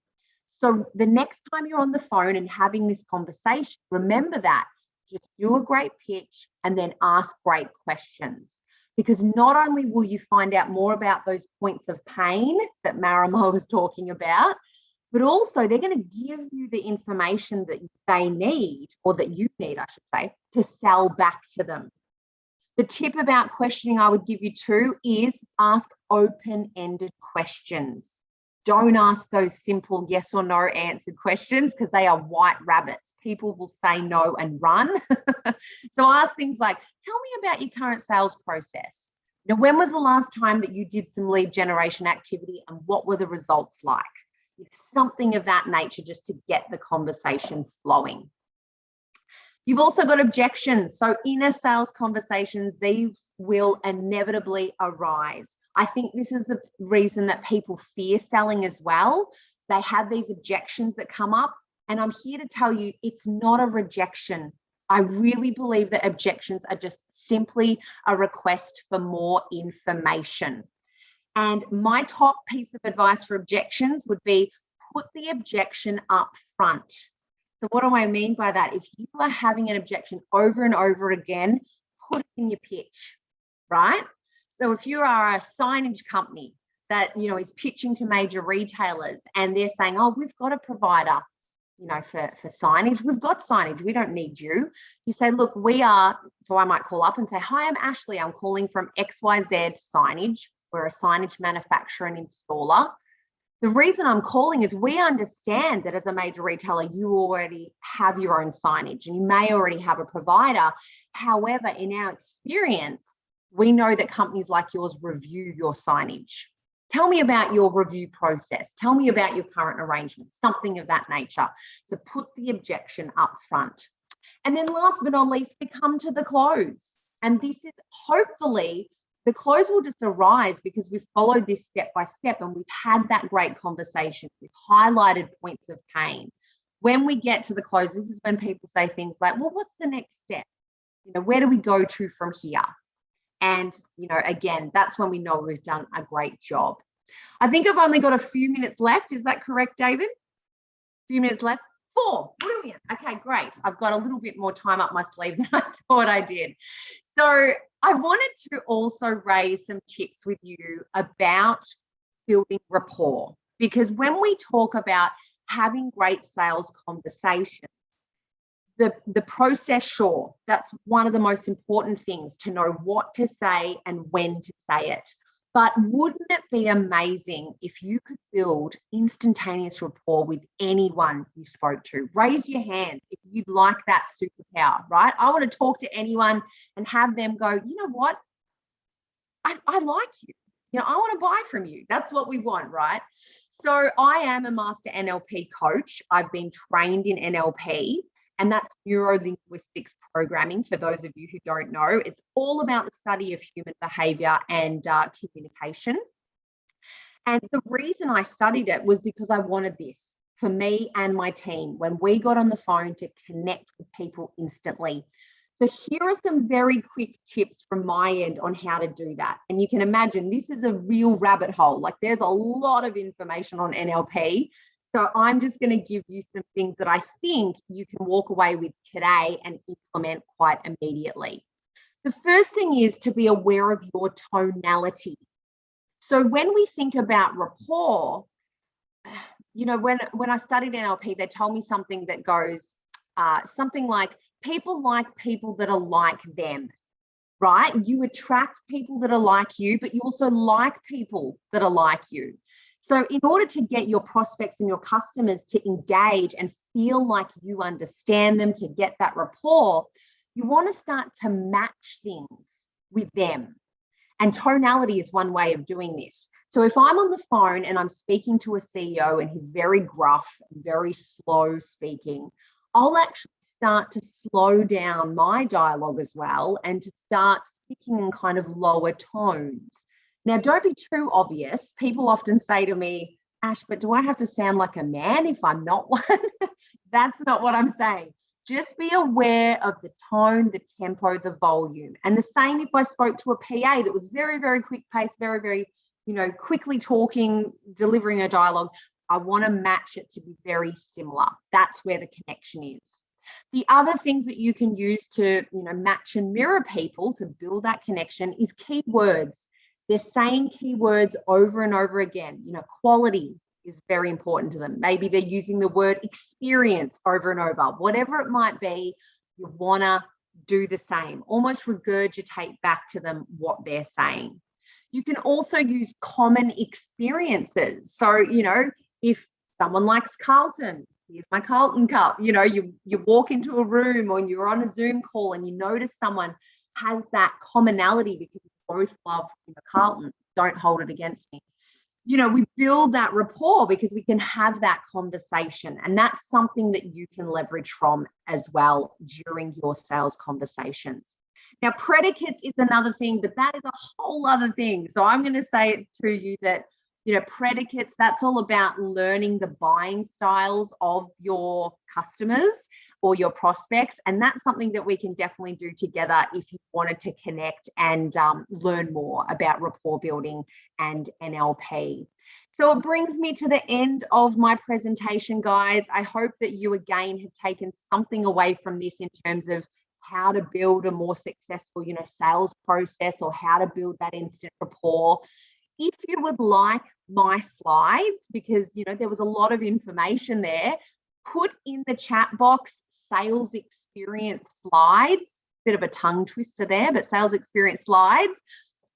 So the next time you're on the phone and having this conversation, remember that. Just do a great pitch and then ask great questions. Because not only will you find out more about those points of pain that Marima was talking about, but also they're going to give you the information that they need, or that you need, I should say, to sell back to them. The tip about questioning I would give you too is ask open-ended questions. Don't ask those simple yes or no answered questions, because they are white rabbits. People will say no and run. So ask things like, tell me about your current sales process. When was the last time that you did some lead generation activity, and what were the results like? Something of that nature, just to get the conversation flowing. You've also got objections. So in a sales conversations, these will inevitably arise. I think this is the reason that people fear selling as well. They have these objections that come up, and I'm here to tell you it's not a rejection. I really believe that objections are just simply a request for more information. And my top piece of advice for objections would be put the objection up front. So what do I mean by that? If you are having an objection over and over again, put it in your pitch, right? So if you are a signage company that, is pitching to major retailers and they're saying, oh, we've got a provider, for signage, we've got signage, we don't need you. You say, look, we are, so I might call up and say, hi, I'm Ashley. I'm calling from XYZ Signage. We're a signage manufacturer and installer. The reason I'm calling is we understand that as a major retailer, you already have your own signage and you may already have a provider. However, in our experience, we know that companies like yours review your signage. Tell me about your review process. Tell me about your current arrangements, something of that nature. So put the objection up front. And then last but not least, we come to the close. And this is hopefully, the close will just arise because we've followed this step by step and we've had that great conversation. We've highlighted points of pain. When we get to the close, this is when people say things like, well, what's the next step? Where do we go to from here? And, again, that's when we know we've done a great job. I think I've only got a few minutes left. Is that correct, David? A few minutes left? 4. Brilliant. Okay, great. I've got a little bit more time up my sleeve than I thought I did. So I wanted to also raise some tips with you about building rapport, because when we talk about having great sales conversations, the process, sure, that's one of the most important things, to know what to say and when to say it. But wouldn't it be amazing if you could build instantaneous rapport with anyone you spoke to? Raise your hand if you'd like that superpower, right? I want to talk to anyone and have them go, you know what? I like you. I want to buy from you. That's what we want, right? So I am a master NLP coach. I've been trained in NLP. And that's neuro-linguistics programming, for those of you who don't know. It's all about the study of human behavior and communication. And the reason I studied it was because I wanted this for me and my team when we got on the phone to connect with people instantly. So here are some very quick tips from my end on how to do that. And you can imagine this is a real rabbit hole. Like, there's a lot of information on NLP. So I'm just going to give you some things that I think you can walk away with today and implement quite immediately. The first thing is to be aware of your tonality. So when we think about rapport, when I studied NLP, they told me something that goes something like, people like people that are like them, right? You attract people that are like you, but you also like people that are like you. So in order to get your prospects and your customers to engage and feel like you understand them, to get that rapport, you want to start to match things with them. And tonality is one way of doing this. So if I'm on the phone and I'm speaking to a CEO and he's very gruff and very slow speaking, I'll actually start to slow down my dialogue as well and to start speaking in kind of lower tones. Now, don't be too obvious. People often say to me, Ash, but do I have to sound like a man if I'm not one? That's not what I'm saying. Just be aware of the tone, the tempo, the volume. And the same if I spoke to a PA that was very, very quick pace, very, very, quickly talking, delivering a dialogue. I want to match it to be very similar. That's where the connection is. The other things that you can use to, match and mirror people to build that connection is keywords. They're saying keywords over and over again. Quality is very important to them. Maybe they're using the word experience over and over. Whatever it might be, you want to do the same. Almost regurgitate back to them what they're saying. You can also use common experiences. So, if someone likes Carlton, here's my Carlton cup. You walk into a room or you're on a Zoom call and you notice someone has that commonality because both love Carlton. Don't hold it against me. we build that rapport because we can have that conversation. And that's something that you can leverage from as well during your sales conversations. Now, predicates is another thing, but that is a whole other thing. So I'm going to say it to you that, predicates, that's all about learning the buying styles of your customers or your prospects. And that's something that we can definitely do together if you wanted to connect and learn more about rapport building and NLP. So it brings me to the end of my presentation, guys. I hope that you again have taken something away from this in terms of how to build a more successful, sales process, or how to build that instant rapport. If you would like my slides, because, there was a lot of information there, put in the chat box sales experience slides. Bit of a tongue twister there, but sales experience slides.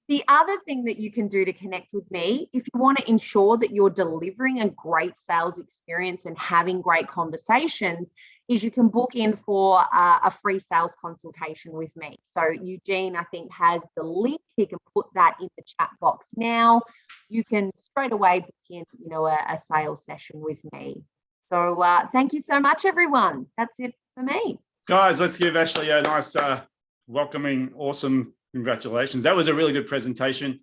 The other thing that you can do to connect with me, if you want to ensure that you're delivering a great sales experience and having great conversations, is you can book in for a free sales consultation with me. So Eugene, I think, has the link. He can put that in the chat box now. You can straight away book in, a sales session with me. So thank you so much, everyone. That's it for me. Guys, let's give Ashley a nice, welcoming, awesome congratulations. That was a really good presentation.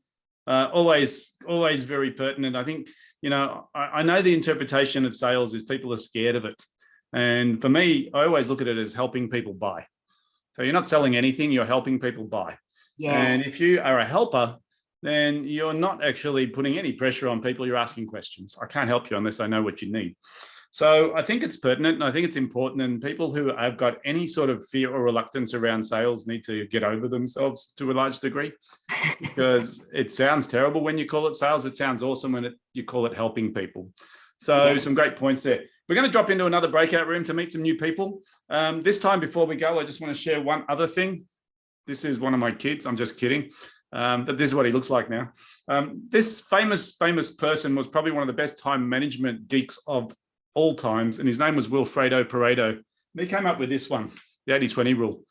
Always very pertinent. I think, I know the interpretation of sales is people are scared of it. And for me, I always look at it as helping people buy. So you're not selling anything, you're helping people buy. Yes. And if you are a helper, then you're not actually putting any pressure on people. You're asking questions. I can't help you unless I know what you need. So I think it's pertinent and I think it's important, and people who have got any sort of fear or reluctance around sales need to get over themselves to a large degree, because it sounds terrible when you call it sales. It sounds awesome when you call it helping people. So some great points there. We're going to drop into another breakout room to meet some new people. This time before we go, I just want to share one other thing. This is one of my kids. I'm just kidding. But this is what he looks like now. This famous person was probably one of the best time management geeks of all times, and his name was Wilfredo Pareto. And he came up with this one, the 80-20 rule.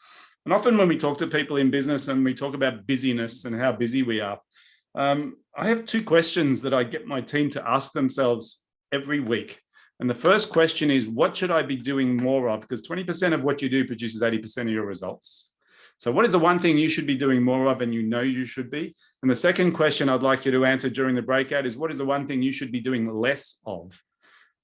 And often when we talk to people in business and we talk about busyness and how busy we are, I have two questions that I get my team to ask themselves every week. And the first question is, what should I be doing more of? Because 20% of what you do produces 80% of your results. So what is the one thing you should be doing more of and you should be? And the second question I'd like you to answer during the breakout is, what is the one thing you should be doing less of?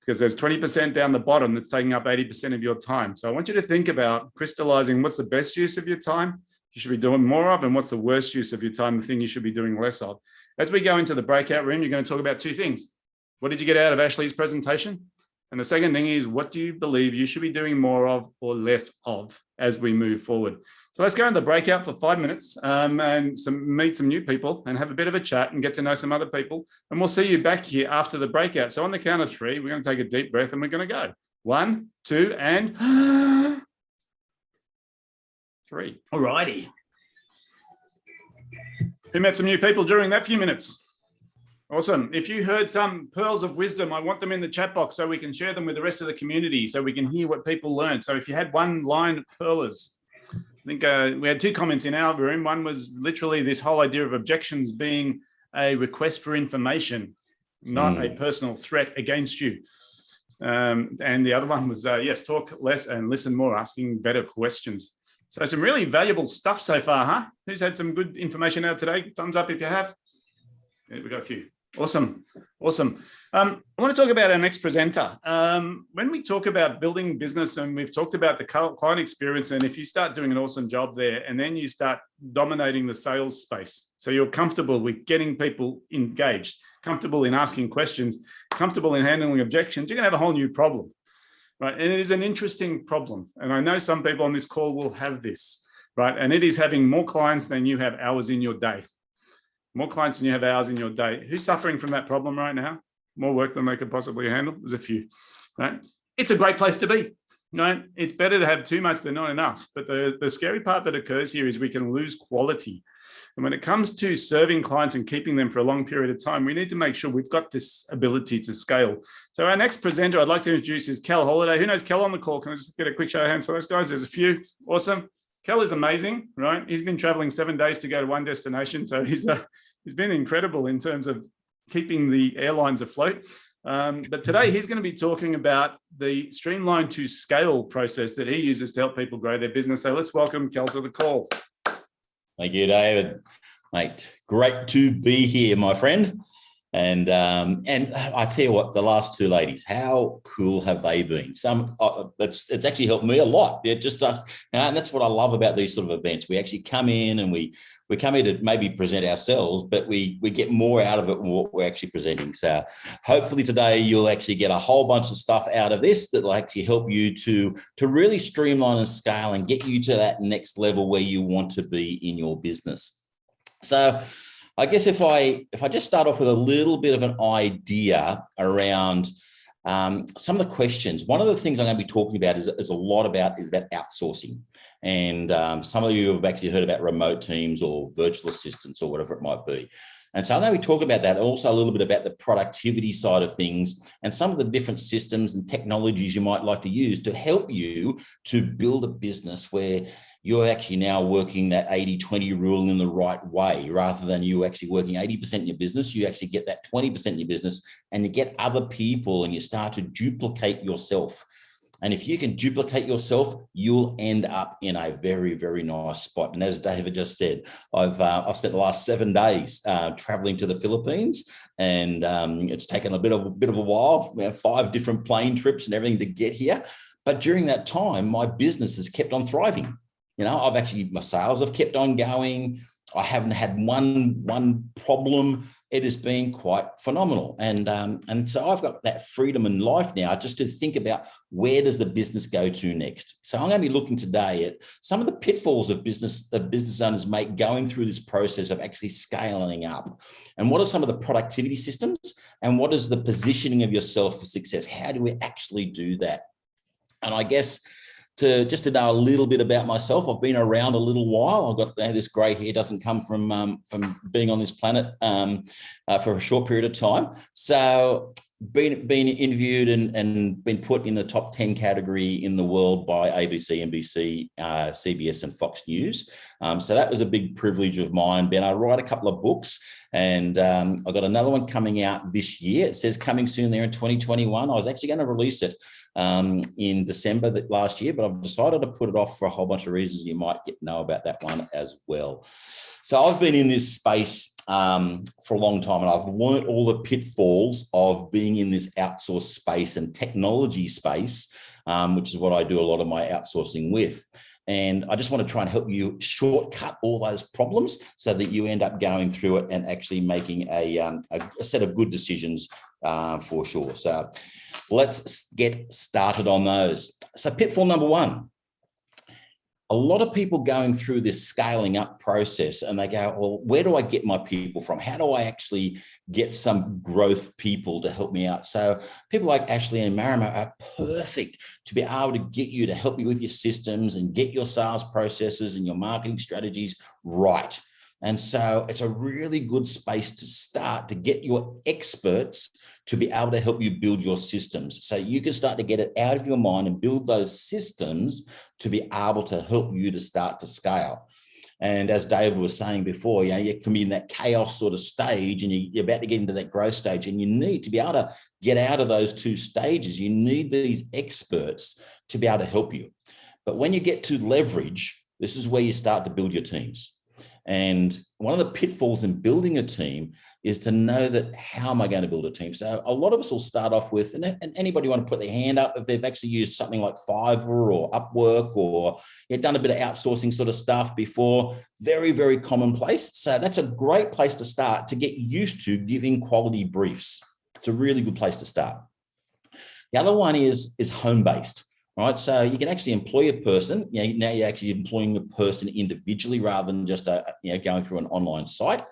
Because there's 20% down the bottom that's taking up 80% of your time. So I want you to think about crystallizing what's the best use of your time you should be doing more of, and what's the worst use of your time, the thing you should be doing less of. As we go into the breakout room, you're going to talk about two things. What did you get out of Ashley's presentation? And the second thing is, what do you believe you should be doing more of or less of as we move forward? So let's go into the breakout for 5 minutes and meet some new people and have a bit of a chat and get to know some other people. And we'll see you back here after the breakout. So on the count of 3, we're going to take a deep breath and we're going to go. 1, 2, and 3. All righty. Who met some new people during that few minutes? Awesome. If you heard some pearls of wisdom, I want them in the chat box so we can share them with the rest of the community, so we can hear what people learned. So if you had one line of pearlers, I think we had 2 comments in our room. One was literally this whole idea of objections being a request for information, not a personal threat against you. And the other one was, yes, talk less and listen more, asking better questions. So some really valuable stuff so far, huh? Who's had some good information out today? Thumbs up if you have. Yeah, we got a few. Awesome. I want to talk about our next presenter. When we talk about building business, and we've talked about the client experience, and if you start doing an awesome job there, and then you start dominating the sales space, so you're comfortable with getting people engaged, comfortable in asking questions, comfortable in handling objections, you're going to have a whole new problem, right? And it is an interesting problem. And I know some people on this call will have this, right? And it is having more clients than you have hours in your day. More clients than you have hours in your day. Who's suffering from that problem right now? More work than they could possibly handle? There's a few, right? It's a great place to be, right? It's better to have too much than not enough. But the scary part that occurs here is we can lose quality. And when it comes to serving clients and keeping them for a long period of time, we need to make sure we've got this ability to scale. So our next presenter I'd like to introduce is Kel Holiday. Who knows Kel on the call? Can I just get a quick show of hands for those guys? There's a few. Awesome. Kel is amazing, right? He's been traveling 7 days to go to one destination. So he's been incredible in terms of keeping the airlines afloat. But today he's going to be talking about the streamlined to scale process that he uses to help people grow their business. So let's welcome Kel to the call. Thank you, David. Mate, great to be here, my friend. And I tell you what, the last two ladies, how cool have they been? It's actually helped me a lot. And that's what I love about these sort of events. We actually come in and we come here to maybe present ourselves, but we get more out of it than what we're actually presenting. So hopefully today you'll actually get a whole bunch of stuff out of this that will actually help you to really streamline and scale and get you to that next level where you want to be in your business. So I guess if I just start off with a little bit of an idea around some of the questions, one of the things I'm going to be talking about is about outsourcing. And some of you have actually heard about remote teams or virtual assistants or whatever it might be. And so I'm going to be talking about that, and also a little bit about the productivity side of things and some of the different systems and technologies you might like to use to help you to build a business where you're actually now working that 80-20 rule in the right way, rather than you actually working 80% in your business. You actually get that 20% in your business, and you get other people and you start to duplicate yourself. And if you can duplicate yourself, you'll end up in a very, very nice spot. And as David just said, I've spent the last 7 days traveling to the Philippines, and it's taken a bit of a while, 5 different plane trips and everything to get here. But during that time, my business has kept on thriving. My sales have kept on going. I haven't had one problem. It has been quite phenomenal. And so I've got that freedom in life now just to think about, where does the business go to next? So I'm going to be looking today at some of the pitfalls of business owners make going through this process of actually scaling up. And what are some of the productivity systems? And what is the positioning of yourself for success? How do we actually do that? And I guess to know a little bit about myself, I've been around a little while. I've got this grey hair doesn't come from being on this planet for a short period of time. So been interviewed and been put in the top 10 category in the world by ABC, NBC, CBS, and Fox News. So that was a big privilege of mine. Ben, I write a couple of books, and I've got another one coming out this year. It says coming soon there in 2021. I was actually going to release it in December last year, but I've decided to put it off for a whole bunch of reasons. You might know about that one as well. So I've been in this space for a long time, and I've learned all the pitfalls of being in this outsourced space and technology space, which is what I do a lot of my outsourcing with. And I just want to try and help you shortcut all those problems so that you end up going through it and actually making a set of good decisions for sure. So let's get started on those. So pitfall number 1. A lot of people going through this scaling up process, and they go, well, where do I get my people from? How do I actually get some growth people to help me out? So people like Ashley and Marima are perfect to be able to get you to help you with your systems and get your sales processes and your marketing strategies right. And so it's a really good space to start to get your experts to be able to help you build your systems. So you can start to get it out of your mind and build those systems to be able to help you to start to scale. And as David was saying before, you can be in that chaos sort of stage, and you're about to get into that growth stage, and you need to be able to get out of those 2 stages. You need these experts to be able to help you. But when you get to leverage, this is where you start to build your teams. And one of the pitfalls in building a team is to know that, how am I going to build a team? So a lot of us will start off with, and anybody want to put their hand up if they've actually used something like Fiverr or Upwork, or you've done a bit of outsourcing sort of stuff before. Very, very commonplace. So that's a great place to start to get used to giving quality briefs. It's a really good place to start. The other one is home-based. Right, so you can actually employ a person. Now you're actually employing a person individually rather than just going through an online site.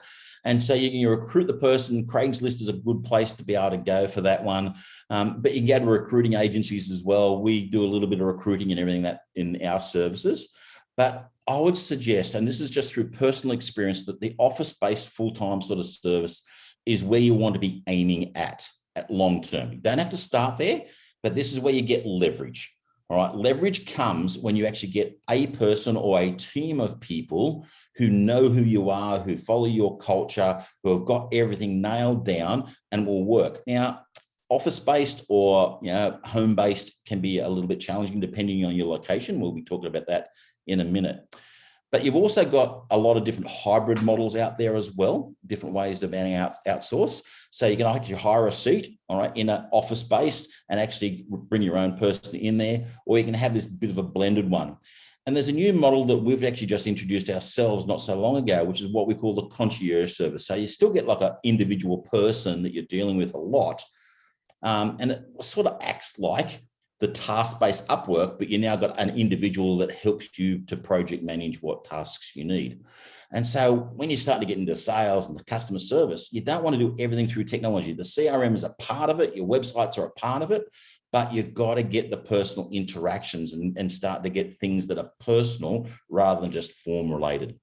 And so you can recruit the person. Craigslist is a good place to be able to go for that one. But you can go to recruiting agencies as well. We do a little bit of recruiting and everything that in our services. But I would suggest, and this is just through personal experience, that the office-based full-time sort of service is where you want to be aiming at long term. You don't have to start there, but this is where you get leverage. All right, leverage comes when you actually get a person or a team of people who know who you are, who follow your culture, who have got everything nailed down and will work. Now, office-based or home-based can be a little bit challenging depending on your location. We'll be talking about that in a minute. But you've also got a lot of different hybrid models out there as well, different ways of being outsource. So you can actually hire a seat, all right, in an office space and actually bring your own person in there, or you can have this bit of a blended one. And there's a new model that we've actually just introduced ourselves not so long ago, which is what we call the Concierge Service. So you still get like an individual person that you're dealing with a lot. And it sort of acts like the task-based Upwork, but you now got an individual that helps you to project manage what tasks you need. And so when you start to get into sales and the customer service, you don't want to do everything through technology. The CRM is a part of it. Your websites are a part of it, but you've got to get the personal interactions and start to get things that are personal rather than just form related.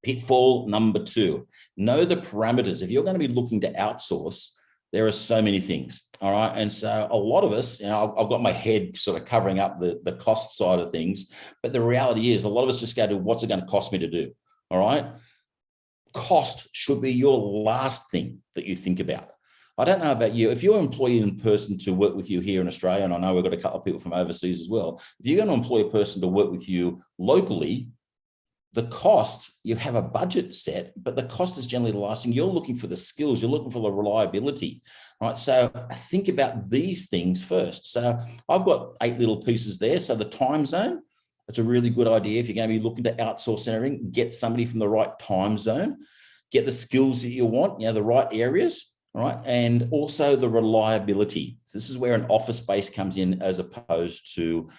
Pitfall number 2, know the parameters. If you're going to be looking to outsource, there are so many things, all right? And so a lot of us, I've got my head sort of covering up the cost side of things, but the reality is a lot of us just go to what's it going to cost me to do, all right? Cost should be your last thing that you think about. I don't know about you, if you're employing a person to work with you here in Australia, and I know we've got a couple of people from overseas as well, if you're going to employ a person to work with you locally, the cost, you have a budget set, but the cost is generally the last thing. You're looking for the skills, you're looking for the reliability, right? So think about these things first. So I've got 8 little pieces there. So the time zone, it's a really good idea. If you're going to be looking to outsource everything, get somebody from the right time zone, get the skills that you want, the right areas, all right? And also the reliability. So this is where an office space comes in as opposed to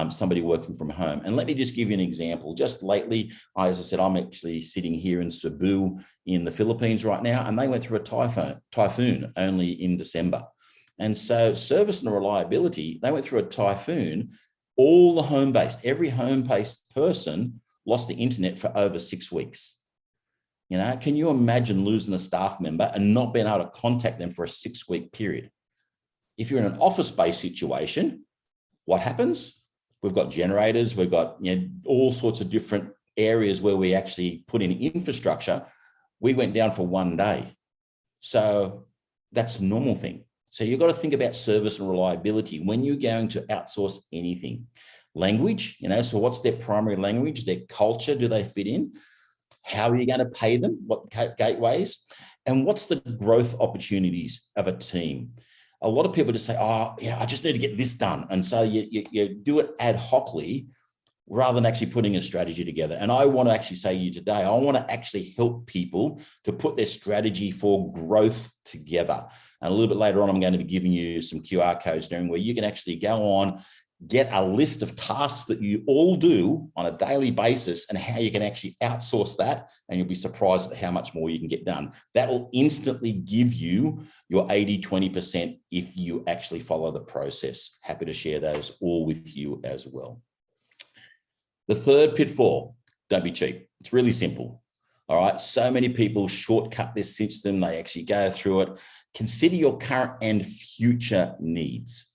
somebody working from home. And let me just give you an example. Just lately, as I said, I'm actually sitting here in Cebu in the Philippines right now, and they went through a typhoon only in December. And so service and reliability, they went through a typhoon. All the home-based, every home-based person lost the internet for over 6 weeks. Can you imagine losing a staff member and not being able to contact them for a 6-week period? If you're in an office-based situation, what happens? We've got generators, we've got all sorts of different areas where we actually put in infrastructure. We went down for 1 day. So that's a normal thing. So you've got to think about service and reliability when you're going to outsource anything. Language, so what's their primary language? Their culture, do they fit in? How are you going to pay them? What gateways? And what's the growth opportunities of a team? A lot of people just say, oh, yeah, I just need to get this done. And so you do it ad hocly rather than actually putting a strategy together. And I want to actually say to you today, I want to actually help people to put their strategy for growth together. And a little bit later on, I'm going to be giving you some QR codes there where you can actually go on, get a list of tasks that you all do on a daily basis and how you can actually outsource that. And you'll be surprised at how much more you can get done. That will instantly give you your 80-20% if you actually follow the process. Happy to share those all with you as well. The third pitfall, don't be cheap. It's really simple. All right. So many people shortcut this system. They actually go through it. Consider your current and future needs.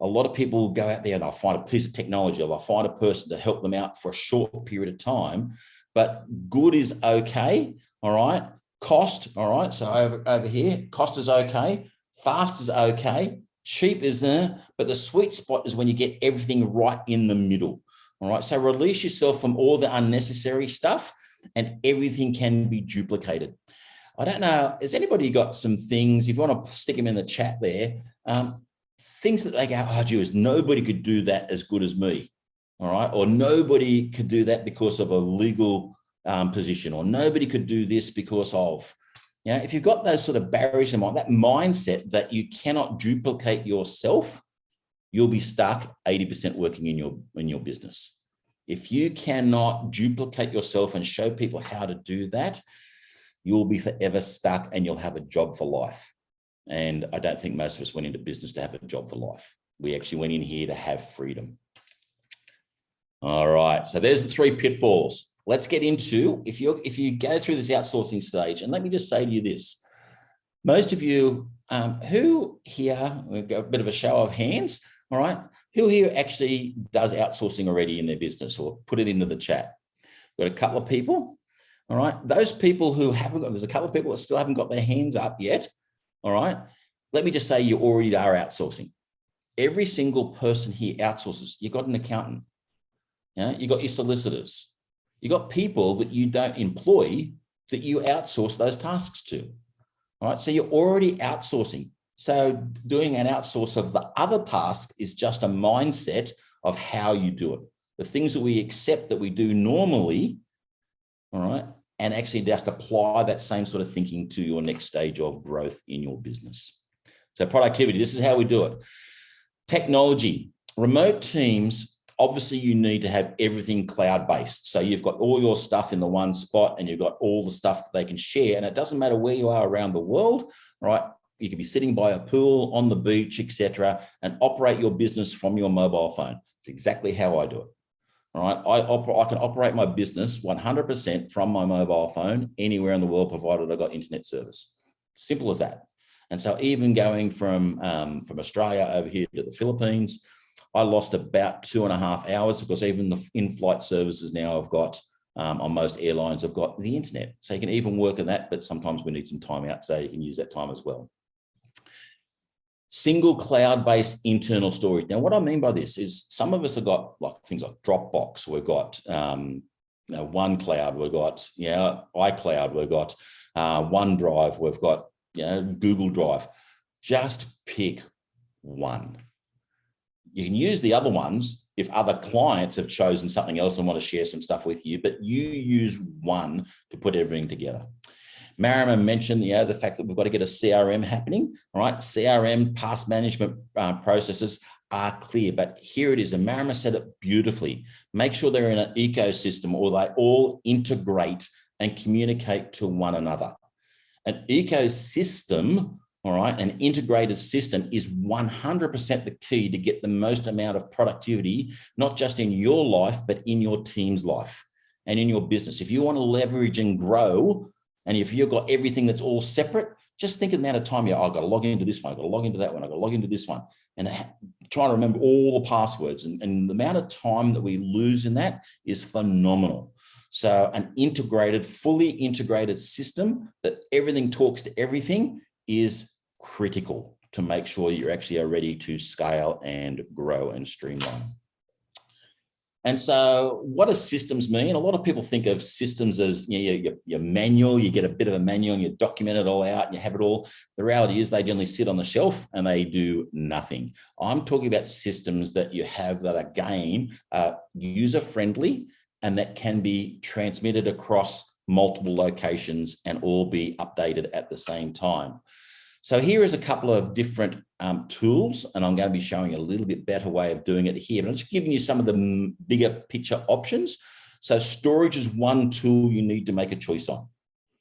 A lot of people go out there and they'll find a piece of technology or they'll find a person to help them out for a short period of time, but good is okay, all right? Cost, all right, so over here, cost is okay, fast is okay, cheap is but the sweet spot is when you get everything right in the middle, all right? So release yourself from all the unnecessary stuff and everything can be duplicated. I don't know, has anybody got some things, if you want to stick them in the chat there, things that they go, oh, geez, nobody could do that as good as me, all right? Or nobody could do that because of a legal position, or nobody could do this because of, if you've got those sort of barriers in mind, that mindset that you cannot duplicate yourself, you'll be stuck 80% working in your business. If you cannot duplicate yourself and show people how to do that, you'll be forever stuck and you'll have a job for life. And I don't think most of us went into business to have a job for life. We actually went in here to have freedom. All right, so there's the 3 pitfalls. Let's get into, if you go through this outsourcing stage, and let me just say to you this, most of you who here, we've got a bit of a show of hands, all right, Who here actually does outsourcing already in their business, or put it into the chat? Got a couple of people. All right. Those people who haven't got, there's a couple of people that still haven't got their hands up yet. All right. Let me just say you already are outsourcing. Every single person here outsources. You've got an accountant. You got your solicitors. You got people that you don't employ that you outsource those tasks to. All right. So you're already outsourcing. So doing an outsource of the other task is just a mindset of how you do it. The things that we accept that we do normally, all right, and actually just apply that same sort of thinking to your next stage of growth in your business. So productivity, this is how we do it. Technology, remote teams, obviously you need to have everything cloud-based. So you've got all your stuff in the one spot and you've got all the stuff that they can share. And it doesn't matter where you are around the world, right? You could be sitting by a pool, on the beach, etc., and operate your business from your mobile phone. It's exactly how I do it. All right. I can operate my business 100% from my mobile phone anywhere in the world, provided I've got internet service. Simple as that. And so even going from Australia over here to the Philippines, I lost about 2.5 hours because even the in-flight services now I've got on most airlines, I've got the internet. So you can even work on that, but sometimes we need some time out, so you can use that time as well. Single cloud-based internal storage. Now, what I mean by this is some of us have got like things like Dropbox. We've got OneCloud. We've got iCloud. We've got OneDrive. We've got Google Drive. Just pick one. You can use the other ones if other clients have chosen something else and want to share some stuff with you, but you use one to put everything together. Marima mentioned, the fact that we've got to get a CRM happening, all right? CRM, past management processes are clear, but here it is. And Marima said it beautifully. Make sure they're in an ecosystem or they all integrate and communicate to one another. An ecosystem, all right, an integrated system is 100% the key to get the most amount of productivity, not just in your life, but in your team's life and in your business. If you want to leverage and grow, and if you've got everything that's all separate, just think of the amount of time I've got to log into this one, I've got to log into that one, I've got to log into this one, and try to remember all the passwords. And the amount of time that we lose in that is phenomenal. So an integrated, fully integrated system that everything talks to everything is critical to make sure you actually are ready to scale and grow and streamline. And so what does systems mean? A lot of people think of systems as your manual. You get a bit of a manual and you document it all out and you have it all. The reality is they generally sit on the shelf and they do nothing. I'm talking about systems that you have that are, again, user-friendly and that can be transmitted across multiple locations and all be updated at the same time. So here is a couple of different tools, and I'm going to be showing a little bit better way of doing it here, but I'm just giving you some of the bigger picture options. So storage is one tool you need to make a choice on,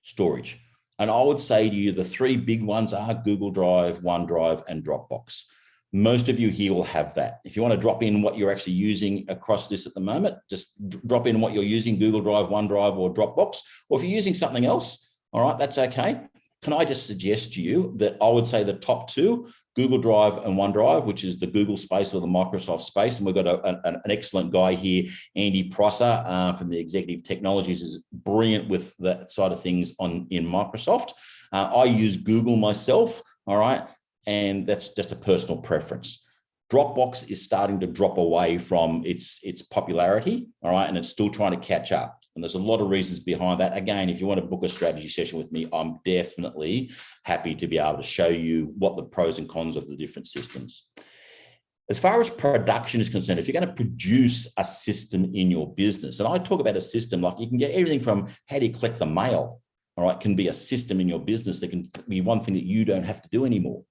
storage. And I would say to you, the three big ones are Google Drive, OneDrive, and Dropbox. Most of you here will have that. If you want to drop in what you're actually using across this at the moment, just drop in what you're using, Google Drive, OneDrive, or Dropbox. Or if you're using something else, all right, that's okay. Can I just suggest to you that I would say the top two, Google Drive and OneDrive, which is the Google space or the Microsoft space. And we've got an excellent guy here, Andy Prosser from the Executive Technologies, is brilliant with that side of things in Microsoft. I use Google myself, all right, and that's just a personal preference. Dropbox is starting to drop away from its popularity, all right, and it's still trying to catch up. And there's a lot of reasons behind that. Again, if you want to book a strategy session with me, I'm definitely happy to be able to show you what the pros and cons of the different systems. As far as production is concerned, if you're going to produce a system in your business, and I talk about a system like you can get everything from how do you collect the mail, all right, can be a system in your business that can be one thing that you don't have to do anymore.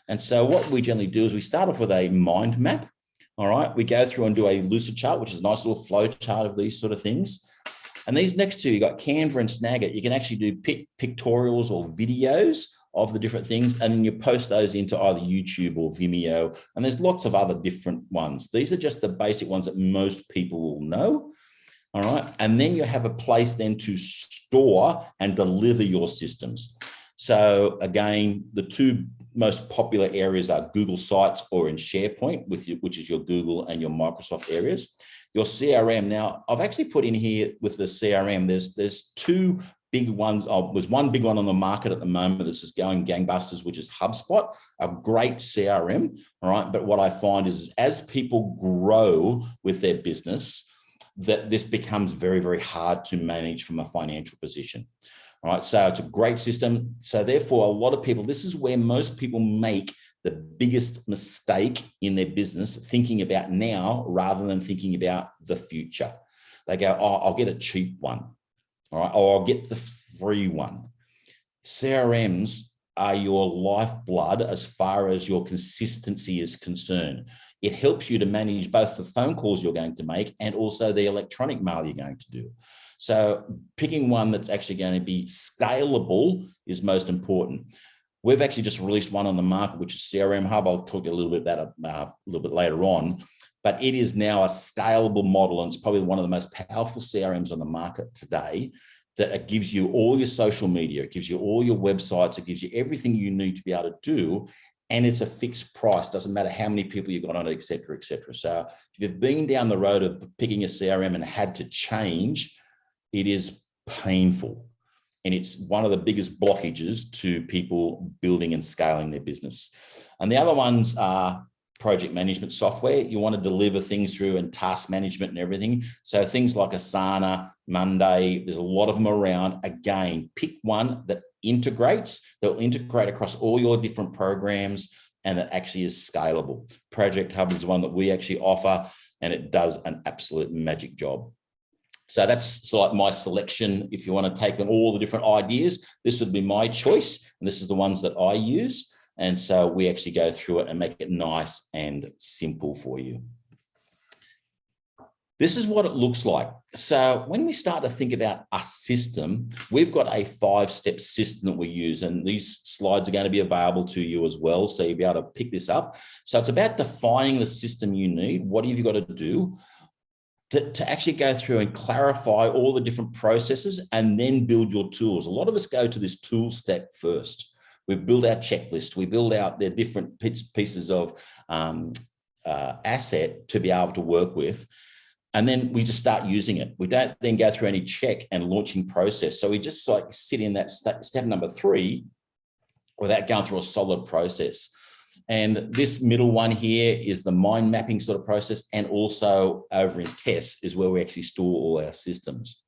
And so what we generally do is we start off with a mind map, all right? We go through and do a Lucid chart, which is a nice little flow chart of these sort of things. And these next two, you got Canva and Snagit. You can actually do pictorials or videos of the different things, and then you post those into either YouTube or Vimeo. And there's lots of other different ones. These are just the basic ones that most people will know. All right. And then you have a place then to store and deliver your systems. So again, the two most popular areas are Google Sites or in SharePoint, which is your Google and your Microsoft areas. Your CRM, now I've actually put in here with the CRM, there's two big ones. There's one big one on the market at the moment that's just going gangbusters, which is HubSpot, a great CRM, all right? But what I find is as people grow with their business, that this becomes very, very hard to manage from a financial position. All right, so it's a great system. So therefore, a lot of people, this is where most people make the biggest mistake in their business, thinking about now rather than thinking about the future. They go, oh, I'll get a cheap one, all right, or I'll get the free one. CRMs are your lifeblood as far as your consistency is concerned. It helps you to manage both the phone calls you're going to make and also the electronic mail you're going to do. So picking one that's actually going to be scalable is most important. We've actually just released one on the market, which is CRM Hub. I'll talk to you a little bit about that a little bit later on, but it is now a scalable model, and it's probably one of the most powerful CRMs on the market today, that it gives you all your social media, it gives you all your websites, it gives you everything you need to be able to do, and it's a fixed price. Doesn't matter how many people you've got on it, et cetera, et cetera. So if you've been down the road of picking a CRM and had to change, it is painful. And it's one of the biggest blockages to people building and scaling their business. And the other ones are project management software. You want to deliver things through and task management and everything. So things like Asana, Monday, there's a lot of them around. Again, pick one that integrates, that will integrate across all your different programs and that actually is scalable. Project Hub is one that we actually offer, and it does an absolute magic job. So that's sort of like my selection. If you want to take on all the different ideas, this would be my choice. And this is the ones that I use. And so we actually go through it and make it nice and simple for you. This is what it looks like. So when we start to think about a system, we've got a 5-step system that we use, and these slides are going to be available to you as well, so you'll be able to pick this up. So it's about defining the system you need. What have you got to do to actually go through and clarify all the different processes and then build your tools? A lot of us go to this tool step first. We build our checklist, we build out their different pieces of asset to be able to work with. And then we just start using it. We don't then go through any check and launching process. So we just like sit in that step number 3 without going through a solid process. And this middle one here is the mind mapping sort of process. And also over in tests is where we actually store all our systems.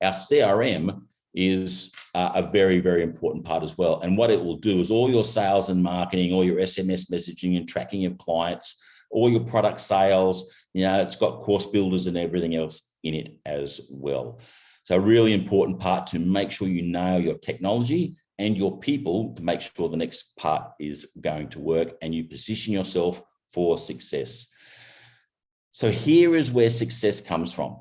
Our CRM is a very, very important part as well. And what it will do is all your sales and marketing, all your SMS messaging and tracking of clients, all your product sales, you know, it's got course builders and everything else in it as well. So a really important part to make sure you know your technology and your people to make sure the next part is going to work and you position yourself for success. So here is where success comes from.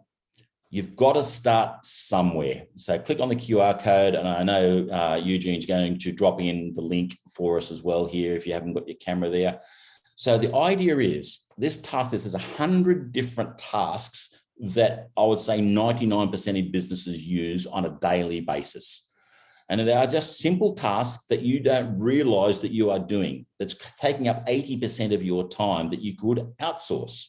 You've got to start somewhere. So click on the QR code, and I know Eugene's going to drop in the link for us as well here if you haven't got your camera there. So the idea is this task, this is 100 different tasks that I would say 99% of businesses use on a daily basis. And they are just simple tasks that you don't realize that you are doing, that's taking up 80% of your time that you could outsource.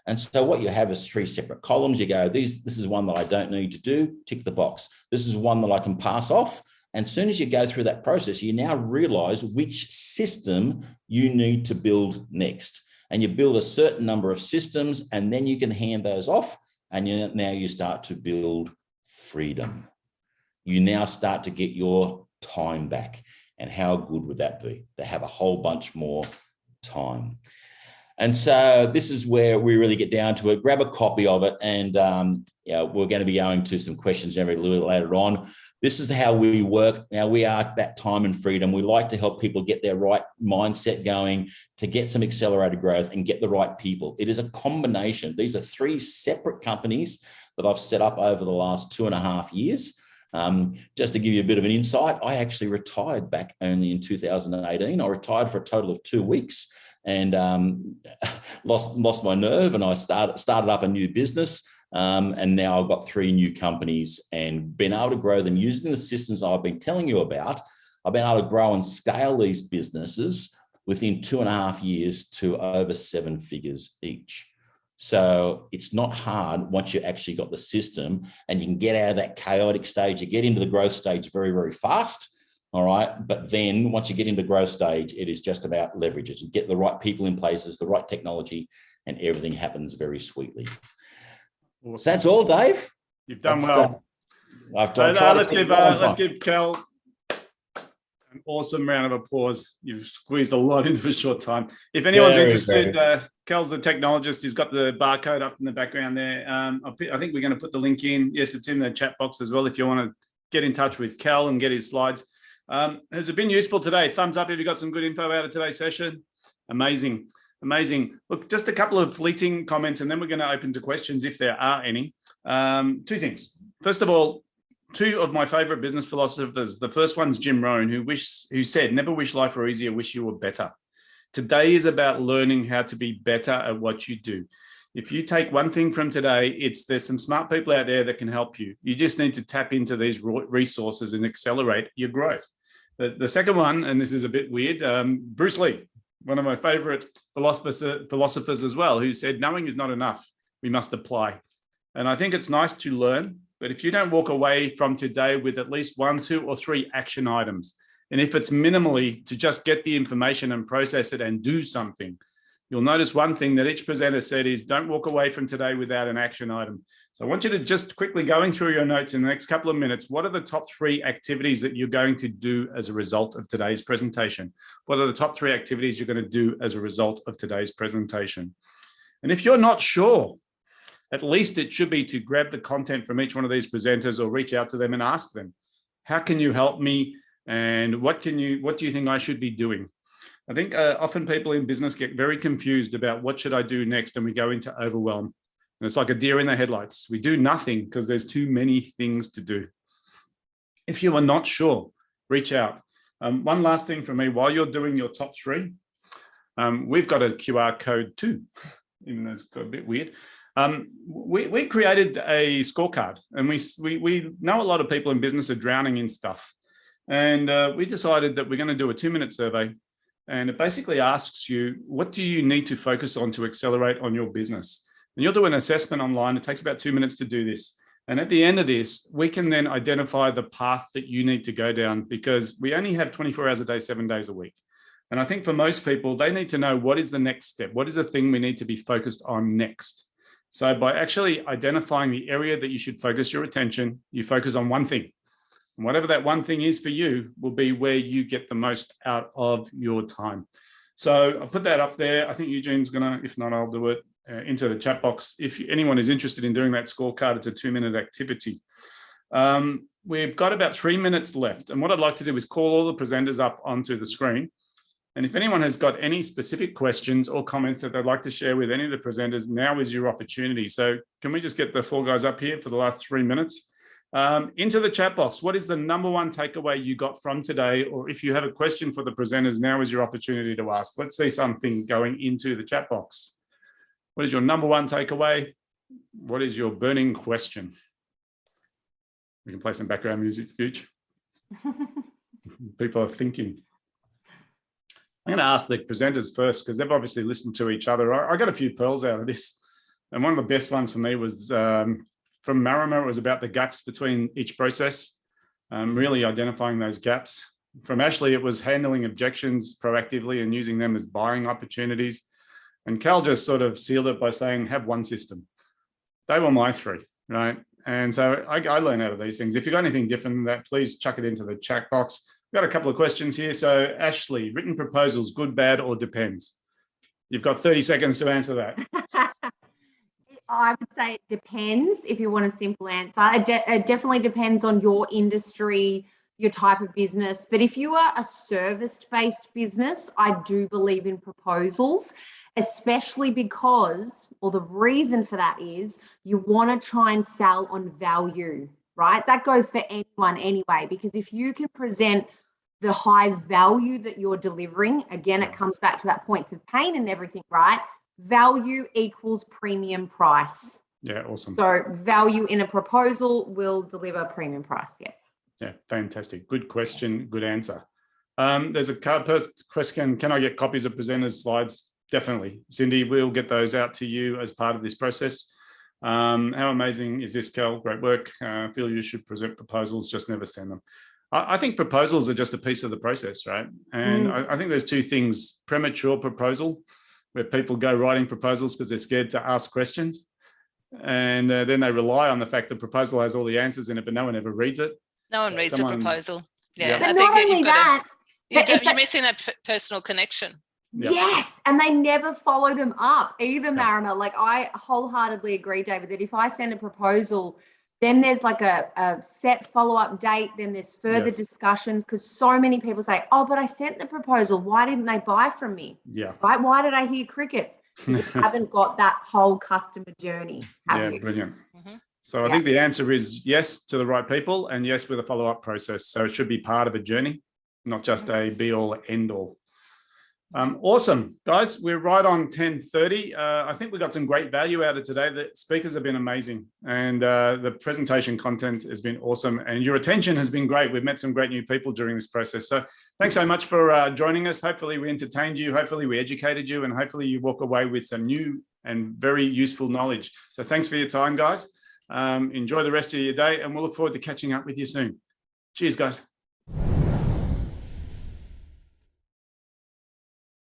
And so what you have is 3 separate columns. You go, this is one that I don't need to do, tick the box. This is one that I can pass off. And as soon as you go through that process, you now realize which system you need to build next. And you build a certain number of systems, and then you can hand those off. And now you start to build freedom. You now start to get your time back. And how good would that be to have a whole bunch more time? And so this is where we really get down to it. Grab a copy of it, and we're going to be going to some questions a little bit later on. This is how we work. Now, we are that time and freedom. We like to help people get their right mindset going, to get some accelerated growth and get the right people. It is a combination. These are 3 separate companies that I've set up over the last 2.5 years. Just to give you a bit of an insight, I actually retired back only in 2018. I retired for a total of 2 weeks. And lost my nerve, and I started up a new business, and now I've got 3 new companies and been able to grow them using the systems I've been telling you about. I've been able to grow and scale these businesses within 2.5 years to over 7 figures each. So it's not hard once you actually got the system and you can get out of that chaotic stage. You get into the growth stage very, very fast. All right. But then once you get into growth stage, it is just about leverages and get the right people in places, the right technology, and everything happens very sweetly. Awesome. So that's all, Dave. You've done well. Let's give Cal an awesome round of applause. You've squeezed a lot into a short time. If anyone's interested, Cal's the technologist. He's got the barcode up in the background there. I think we're going to put the link in. Yes, it's in the chat box as well if you want to get in touch with Cal and get his slides. Has it been useful today? Thumbs up if you got some good info out of today's session. Amazing. Amazing. Look, just a couple of fleeting comments and then we're going to open to questions if there are any. 2 things. First of all, 2 of my favorite business philosophers. The first one's Jim Rohn, who said, never wish life were easier, wish you were better. Today is about learning how to be better at what you do. If you take one thing from today, there's some smart people out there that can help you. You just need to tap into these resources and accelerate your growth. The second one, and this is a bit weird, Bruce Lee, one of my favorite philosophers as well, who said, knowing is not enough, we must apply. And I think it's nice to learn, but if you don't walk away from today with at least 1, 2, or 3 action items, and if it's minimally to just get the information and process it and do something, you'll notice one thing that each presenter said is don't walk away from today without an action item. So I want you to just quickly going through your notes in the next couple of minutes. What are the top 3 activities that you're going to do as a result of today's presentation? What are the top 3 activities you're going to do as a result of today's presentation? And if you're not sure, at least it should be to grab the content from each one of these presenters or reach out to them and ask them, how can you help me? And what do you think I should be doing? I think often people in business get very confused about what should I do next, and we go into overwhelm. And it's like a deer in the headlights. We do nothing because there's too many things to do. If you are not sure, reach out. One last thing for me, while you're doing your top 3, we've got a QR code too, even though it's got a bit weird. We created a scorecard, and we know a lot of people in business are drowning in stuff. And we decided that we're going to do a 2-minute survey. And it basically asks you, what do you need to focus on to accelerate on your business? And you'll do an assessment online. It takes about 2 minutes to do this. And at the end of this, we can then identify the path that you need to go down, because we only have 24 hours a day, 7 days a week. And I think for most people, they need to know what is the next step? What is the thing we need to be focused on next? So by actually identifying the area that you should focus your attention, you focus on one thing. And whatever that one thing is for you will be where you get the most out of your time. So I'll put that up there. I think Eugene's going to, if not, I'll do it into the chat box. If anyone is interested in doing that scorecard, it's a 2-minute activity. We've got about 3 minutes left. And what I'd like to do is call all the presenters up onto the screen. And if anyone has got any specific questions or comments that they'd like to share with any of the presenters, now is your opportunity. So can we just get the 4 guys up here for the last 3 minutes? Into the chat box, what is the number 1 takeaway you got from today? Or if you have a question for the presenters, now is your opportunity to ask. Let's see something going into the chat box. What is your number 1 takeaway? What is your burning question? We can play some background music, Gooch. People are thinking. I'm going to ask the presenters first, because they've obviously listened to each other. I got a few pearls out of this. And one of the best ones for me was from Marima. It was about the gaps between each process, really identifying those gaps. From Ashley, it was handling objections proactively and using them as buying opportunities. And Cal just sort of sealed it by saying, have one system. They were my 3, right? And so I learned out of these things. If you've got anything different than that, please chuck it into the chat box. We've got a couple of questions here. So Ashley, written proposals, good, bad, or depends? You've got 30 seconds to answer that. I would say it depends if you want a simple answer. It definitely depends on your industry, your type of business. But if you are a service-based business, I do believe in proposals, especially because, or the reason for that is, you want to try and sell on value, right? That goes for anyone anyway, because if you can present the high value that you're delivering, again, it comes back to that points of pain and everything, right? Value equals premium price. Yeah, awesome. So value in a proposal will deliver premium price. Yeah. Yeah, fantastic. Good question, good answer. There's a question, can I get copies of presenters' slides? Definitely. Cindy, we'll get those out to you as part of this process. How amazing is this, Cal? Great work. I feel you should present proposals, just never send them. I think proposals are just a piece of the process, right? And I think there's two things: premature proposal, where people go writing proposals because they're scared to ask questions. And then they rely on the fact the proposal has all the answers in it, but no one ever reads it. No one reads the proposal. Yeah, But not only that, you're missing that personal connection. Yep. Yes, and they never follow them up either, Marima. Like, I wholeheartedly agree, David, that if I send a proposal, then there's like a set follow-up date, then there's further discussions, because so many people say, oh, but I sent the proposal. Why didn't they buy from me? Yeah. Right? Why did I hear crickets? You haven't got that whole customer journey, have you? Brilliant. So I think the answer is yes to the right people, and yes with a follow-up process. So it should be part of a journey, not just a be-all, end-all. Awesome, guys. We're right on 10:30. I think we got some great value out of today. The speakers have been amazing, and the presentation content has been awesome, and your attention has been great. We've met some great new people during this process. So thanks so much for joining us. Hopefully we entertained you. Hopefully we educated you, and hopefully you walk away with some new and very useful knowledge. So thanks for your time, guys. Enjoy the rest of your day, and we'll look forward to catching up with you soon. Cheers, guys.